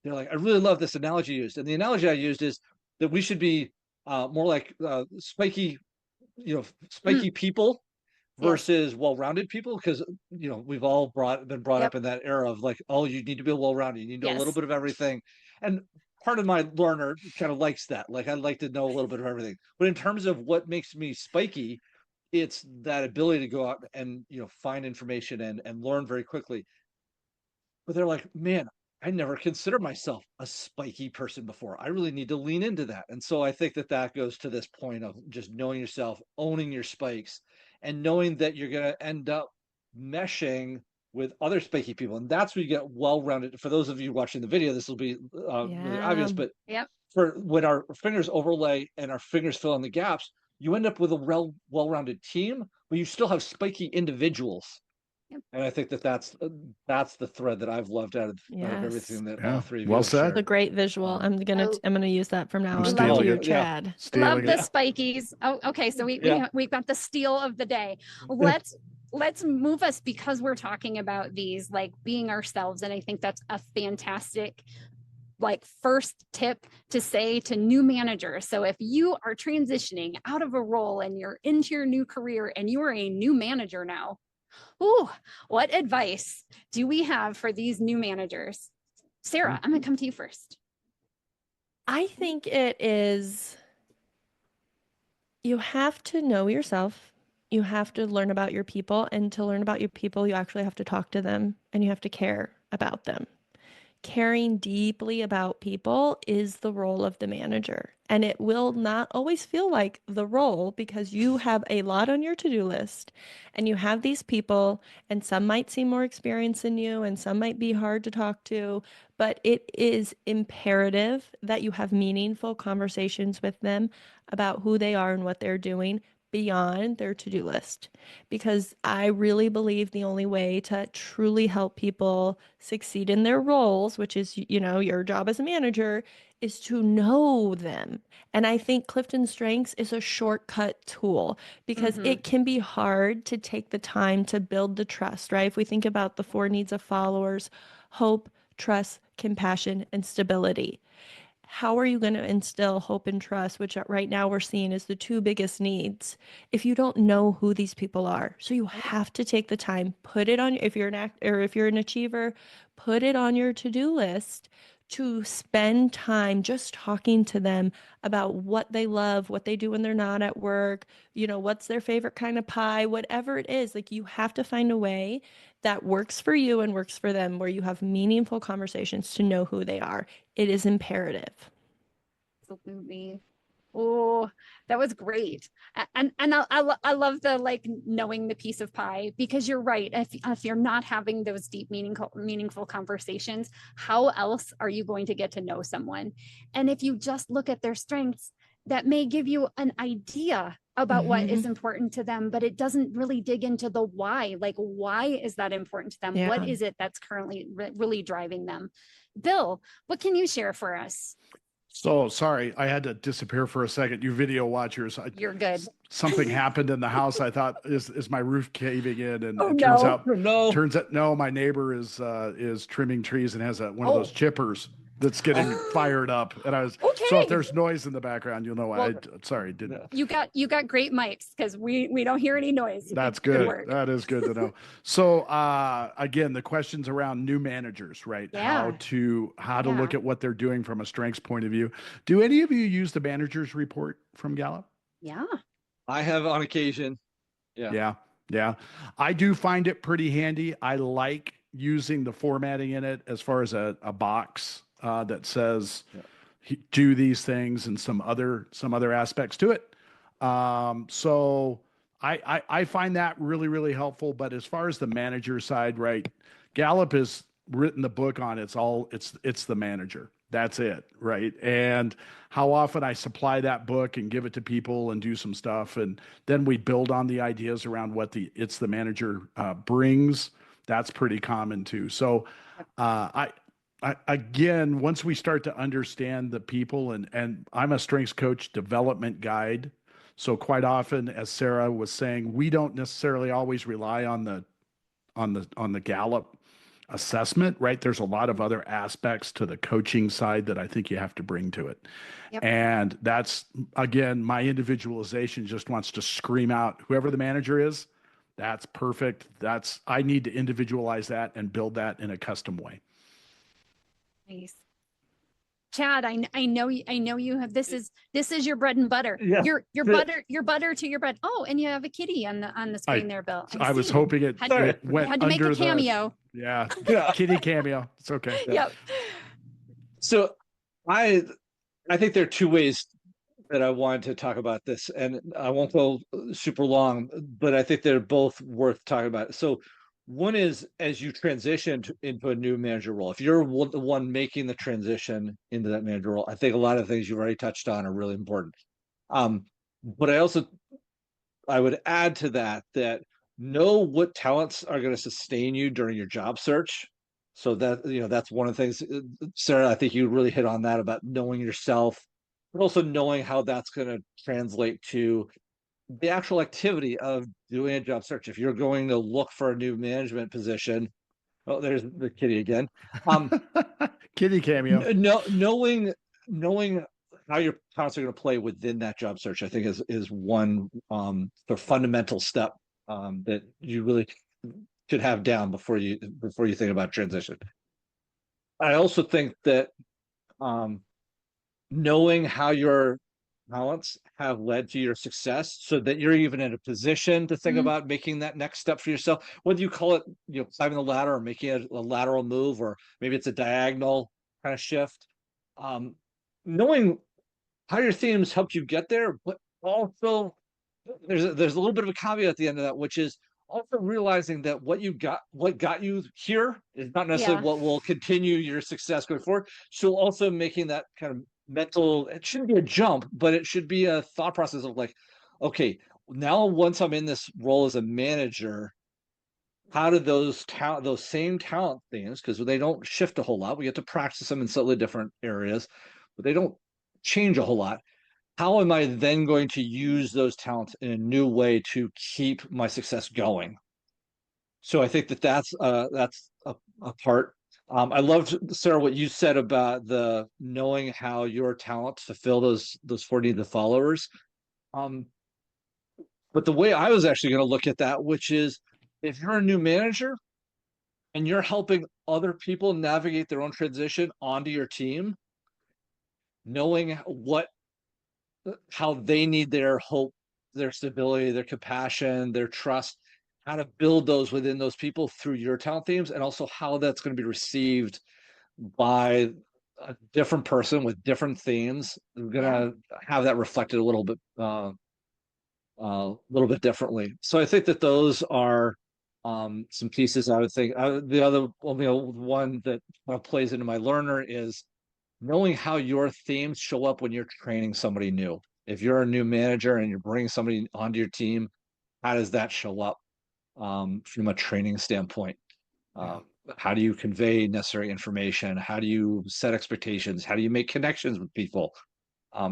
I really love this analogy you used. And the analogy I used is, that we should be more like spiky, spiky people Yes. versus well-rounded people, because we've all been brought Yep. up in that era of like, oh, you need to be well-rounded, you need to know a little Yes. bit of everything. And part of my learner kind of likes that. Like, I'd like to know a little bit of everything. But in terms of what makes me spiky, it's that ability to go out and find information and learn very quickly. But they're like, man, I never considered myself a spiky person before. I really need to lean into that. And so I think that goes to this point of just knowing yourself, owning your spikes, and knowing that you're going to end up meshing with other spiky people. And that's where you get well-rounded. For those of you watching the video, this will be really obvious, but Yep. for when our fingers overlay and our fingers fill in the gaps, you end up with a well-rounded team, but you still have spiky individuals. Yep. And I think that's the thread that I've loved out of Yes. everything that Yeah. all three of Well you have said. shared. The great visual. I'm gonna use that from now I'm on. stealing Thank you, it. Yeah. Chad. Love Stealing the it. spikies. Oh, okay. So we've got the steal of the day. Let's move us, because we're talking about these, like, being ourselves. And I think that's a fantastic, like, first tip to say to new managers. So if you are transitioning out of a role and you're into your new career and you are a new manager now, ooh, what advice do we have for these new managers? Sarah, I'm gonna come to you first. I think it is, you have to know yourself. You have to learn about your people. And to learn about your people, you actually have to talk to them and you have to care about them. Caring deeply about people is the role of the manager. And it will not always feel like the role, because you have a lot on your to-do list and you have these people, and some might seem more experienced than you and some might be hard to talk to, but it is imperative that you have meaningful conversations with them about who they are and what they're doing beyond their to-do list, because I really believe the only way to truly help people succeed in their roles, which is, your job as a manager, is to know them. And I think Clifton Strengths is a shortcut tool, because it can be hard to take the time to build the trust, right? If we think about the 4 needs of followers: hope, trust, compassion, and stability. How are you going to instill hope and trust, which right now we're seeing is the 2 biggest needs, if you don't know who these people are? So you have to take the time, put it on, if you're if you're an achiever, put it on your to-do list to spend time just talking to them about what they love, what they do when they're not at work, what's their favorite kind of pie, whatever it is. Like, you have to find a way that works for you and works for them, where you have meaningful conversations to know who they are. It is imperative. Absolutely. Oh, that was great. I love the, like, knowing the piece of pie, because you're right. If you're not having those deep, meaningful conversations, how else are you going to get to know someone? And if you just look at their strengths, that may give you an idea about what is important to them, but it doesn't really dig into the why. Like, why is that important to them? Yeah. What is it that's currently really driving them? Bill, what can you share for us? So sorry, I had to disappear for a second. You video watchers, You're good. something happened in the house. I thought, is my roof caving in? And Oh, it turns no. out, no, my neighbor is trimming trees and has one of those chippers that's getting fired up. And I was, so if there's noise in the background, you'll know why. Sorry, didn't. You got great mics, because we don't hear any noise. That's good. That is good to know. So again, the questions around new managers, right? Yeah. How to look at what they're doing from a strengths point of view. Do any of you use the manager's report from Gallup? Yeah. I have on occasion. Yeah. I do find it pretty handy. I like using the formatting in it as far as a box that says do these things and some other aspects to it. So I find that really, really helpful. But as far as the manager side, right, Gallup has written the book on it's the manager. That's it, right? And how often I supply that book and give it to people and do some stuff, and then we build on the ideas around what it's the manager brings. That's pretty common too. So I again, once we start to understand the people, and I'm a strengths coach development guide. So quite often, as Sarah was saying, we don't necessarily always rely on the Gallup assessment, right? There's a lot of other aspects to the coaching side that I think you have to bring to it. Yep. And that's, again, my individualization just wants to scream out, whoever the manager is, that's perfect. I need to individualize that and build that in a custom way. Nice. Chad, I know you have, this is your bread and butter. Yeah. Your butter to your bread. Oh, and you have a kitty on the screen there, Bill. I was hoping it went had to make under a cameo. Yeah. Yeah. Kitty cameo. It's okay. Yep. So I think there are two ways that I wanted to talk about this, and I won't go super long, but I think they're both worth talking about. So one is, as you transition into a new manager role, if you're the one making the transition into that manager role, I think a lot of things you've already touched on are really important. But I would add to that know what talents are going to sustain you during your job search. So that, that's one of the things, Sarah, I think you really hit on that about knowing yourself, but also knowing how that's going to translate to the actual activity of doing a job search. If you're going to look for a new management position, oh, there's the kitty again. Kitty cameo. Knowing how your talents are going to play within that job search, I think is one the fundamental step that you really should have down before you think about transition. I also think that knowing how your talents have led to your success, so that you're even in a position to think about making that next step for yourself, whether you call it climbing the ladder or making a lateral move, or maybe it's a diagonal kind of shift. Knowing how your themes helped you get there, but also there's a little bit of a caveat at the end of that, which is also realizing that what got you here is not necessarily what will continue your success going forward. So also making that kind of mental, it shouldn't be a jump, but it should be a thought process of like, okay, now once I'm in this role as a manager, how do those same talent themes, because they don't shift a whole lot, we get to practice them in slightly different areas, but they don't change a whole lot. How am I then going to use those talents in a new way to keep my success going? So I think that's a part. I loved, Sarah, what you said about the knowing how your talents fulfill those 40 the followers. But the way I was actually going to look at that, which is, if you're a new manager and you're helping other people navigate their own transition onto your team, knowing how they need their hope, their stability, their compassion, their trust, how to build those within those people through your talent themes, and also how that's going to be received by a different person with different themes. We're going to have that reflected a little bit differently. So I think that those are some pieces I would think. The other one that plays into my learner is knowing how your themes show up when you're training somebody new. If you're a new manager and you're bringing somebody onto your team, how does that show up from a training standpoint? How do you convey necessary information? How do you set expectations? How do you make connections with people?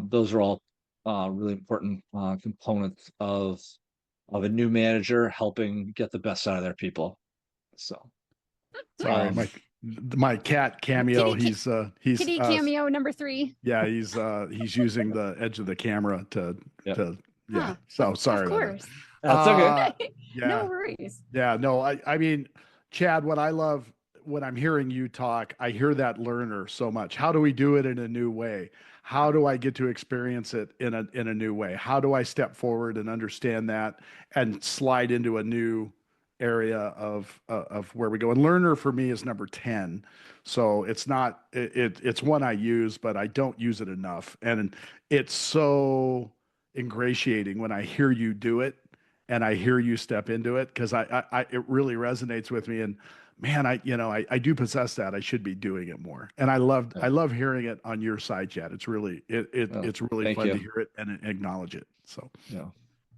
Those are all really important components of a new manager helping get the best out of their people. So, sorry, my cat cameo. Kitty, he's kitty cameo number 3. Yeah, he's using the edge of the camera to Huh. So sorry. Of course. That's okay. Yeah. No worries. Yeah, no, I mean, Chad, what I love when I'm hearing you talk, I hear that learner so much. How do we do it in a new way? How do I get to experience it in a new way? How do I step forward and understand that and slide into a new area of where we go? And learner for me is number 10. So it's one I use, but I don't use it enough. And it's so ingratiating when I hear you do it and I hear you step into it, because it really resonates with me. And man, I do possess that. I should be doing it more. And I love hearing it on your side, Chad. It's really it's really fun to hear it and acknowledge it. So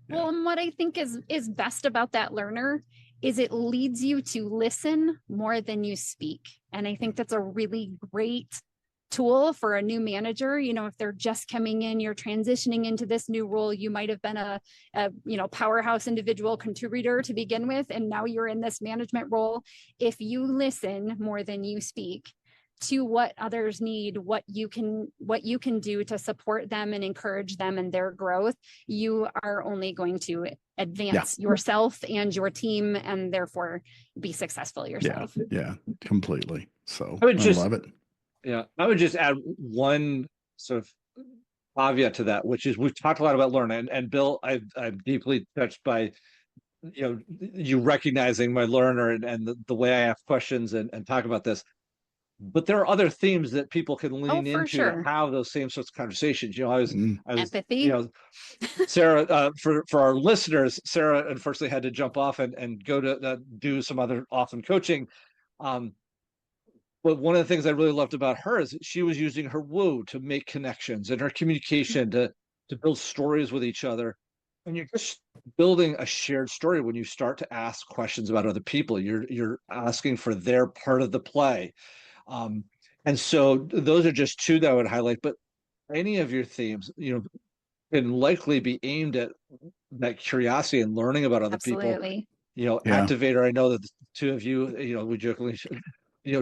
Well, and what I think is best about that learner is it leads you to listen more than you speak. And I think that's a really great tool for a new manager. You know, if they're just coming in, you're transitioning into this new role, you might have been a powerhouse individual contributor to begin with, and now you're in this management role. If you listen more than you speak to what others need, what you can do to support them and encourage them in their growth, you are only going to advance yourself and your team, and therefore be successful yourself. Yeah, completely. So I I love it. Yeah, I would just add one sort of caveat to that, which is we've talked a lot about learning, and Bill, I'm deeply touched by you recognizing my learner and the way I ask questions and talk about this. But there are other themes that people can lean into to have those same sorts of conversations. I was empathy. Sarah, for our listeners, Sarah unfortunately had to jump off and go to do some other awesome coaching. But one of the things I really loved about her is she was using her woo to make connections and her communication to build stories with each other. And you're just building a shared story when you start to ask questions about other people. You're asking for their part of the play. And so those are just two that I would highlight. But any of your themes, can likely be aimed at that curiosity and learning about other people. Activator, I know that the two of you, we jokingly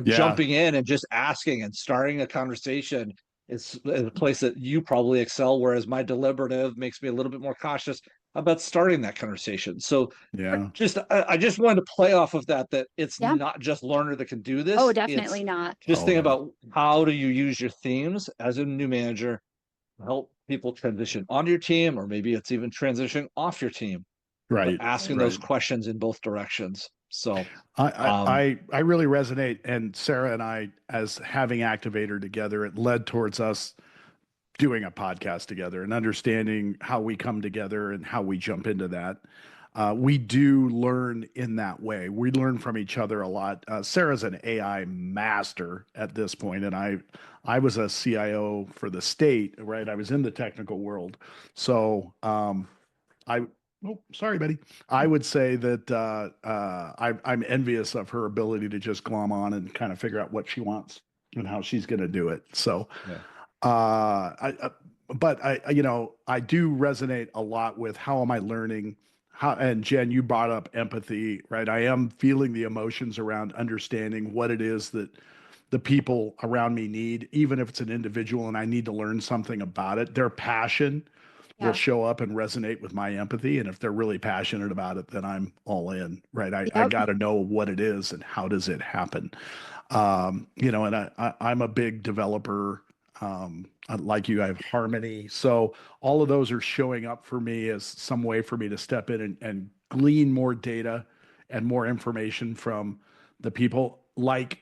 jumping in and just asking and starting a conversation is a place that you probably excel, whereas my deliberative makes me a little bit more cautious about starting that conversation. So I just wanted to play off of that it's not just learner that can do this. Oh, definitely not. Just think about how do you use your themes as a new manager to help people transition onto your team, or maybe it's even transitioning off your team. Right. Asking those questions in both directions. So I really resonate, and Sarah and I, as having Activator together, it led towards us doing a podcast together and understanding how we come together and how we jump into that. We do learn in that way. We learn from each other a lot. Sarah's an AI master at this point, and I was a CIO for the state, right? I was in the technical world. So oh, sorry, Betty. I would say that I'm envious of her ability to just glom on and kind of figure out what she wants and how she's going to do it. So, I do resonate a lot with how am I learning? And Jen, you brought up empathy, right? I am feeling the emotions around understanding what it is that the people around me need, even if it's an individual and I need to learn something about it. Their passion will show up and resonate with my empathy. And if they're really passionate about it, then I'm all in, right? I got to know what it is and how does it happen. And I'm a big developer. Like you, I have Harmony. So all of those are showing up for me as some way for me to step in and glean more data and more information from the people. Like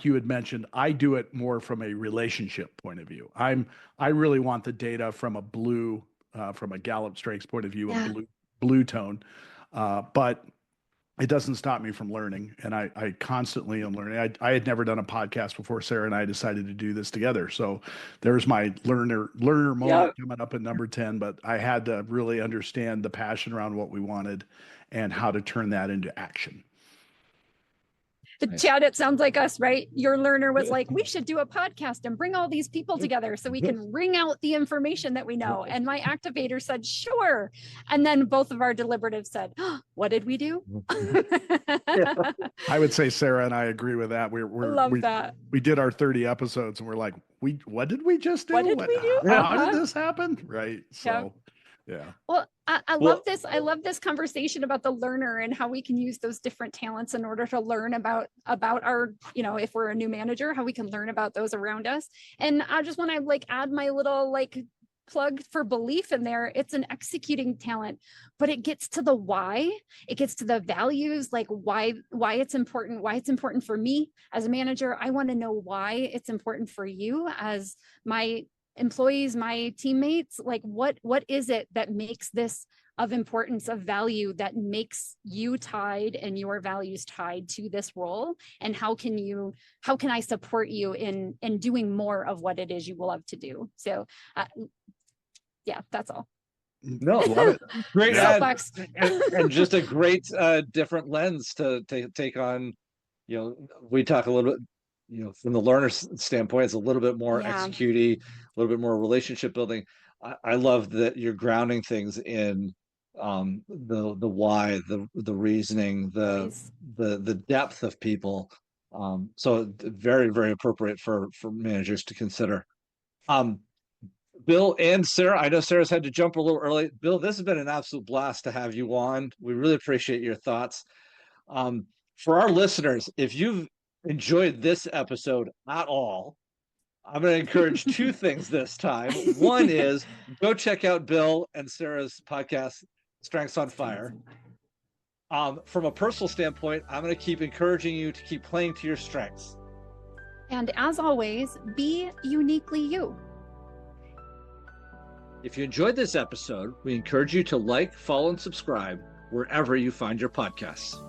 you had mentioned, I do it more from a relationship point of view. I really want the data from a Gallup Strengths point of view, a blue tone. But it doesn't stop me from learning, and I constantly am learning. I had never done a podcast before Sarah and I decided to do this together. So there's my learner moment coming up at number 10, but I had to really understand the passion around what we wanted and how to turn that into action. Chad, it sounds like us, right? Your learner was like, we should do a podcast and bring all these people together so we can wring out the information that we know. And my activator said, sure. And then both of our deliberatives said, what did we do? I would say Sarah and I agree with that. That. We did our 30 episodes and we're like, what did we just do? What did we do? How did this happen? Right. So yeah. Well, I love this. I love this conversation about the learner and how we can use those different talents in order to learn about our, if we're a new manager, how we can learn about those around us. And I just want to add my little plug for belief in there. It's an executing talent, but it gets to the why. It gets to the values, why it's important for me as a manager. I want to know why it's important for you as my employees, my teammates. What is it that makes this of importance, of value, that makes you tied and your values tied to this role? And how can I support you in doing more of what it is you love to do? So that's all. No, love it. Great. And just a great different lens to take on. We talk a little bit from the learner's standpoint, it's a little bit more Yeah. executey, a little bit more relationship building. I love that you're grounding things in the why, the reasoning, Always. the depth of people. So very, very appropriate for managers to consider. Bill and Sarah, I know Sarah's had to jump a little early. Bill, this has been an absolute blast to have you on. We really appreciate your thoughts. For our listeners, if you've enjoyed this episode at all, I'm going to encourage two things this time. One is go check out Bill and Sarah's podcast, Strengths on Fire. From a personal standpoint, I'm going to keep encouraging you to keep playing to your strengths. And as always, be uniquely you. If you enjoyed this episode, we encourage you to like, follow, and subscribe wherever you find your podcasts.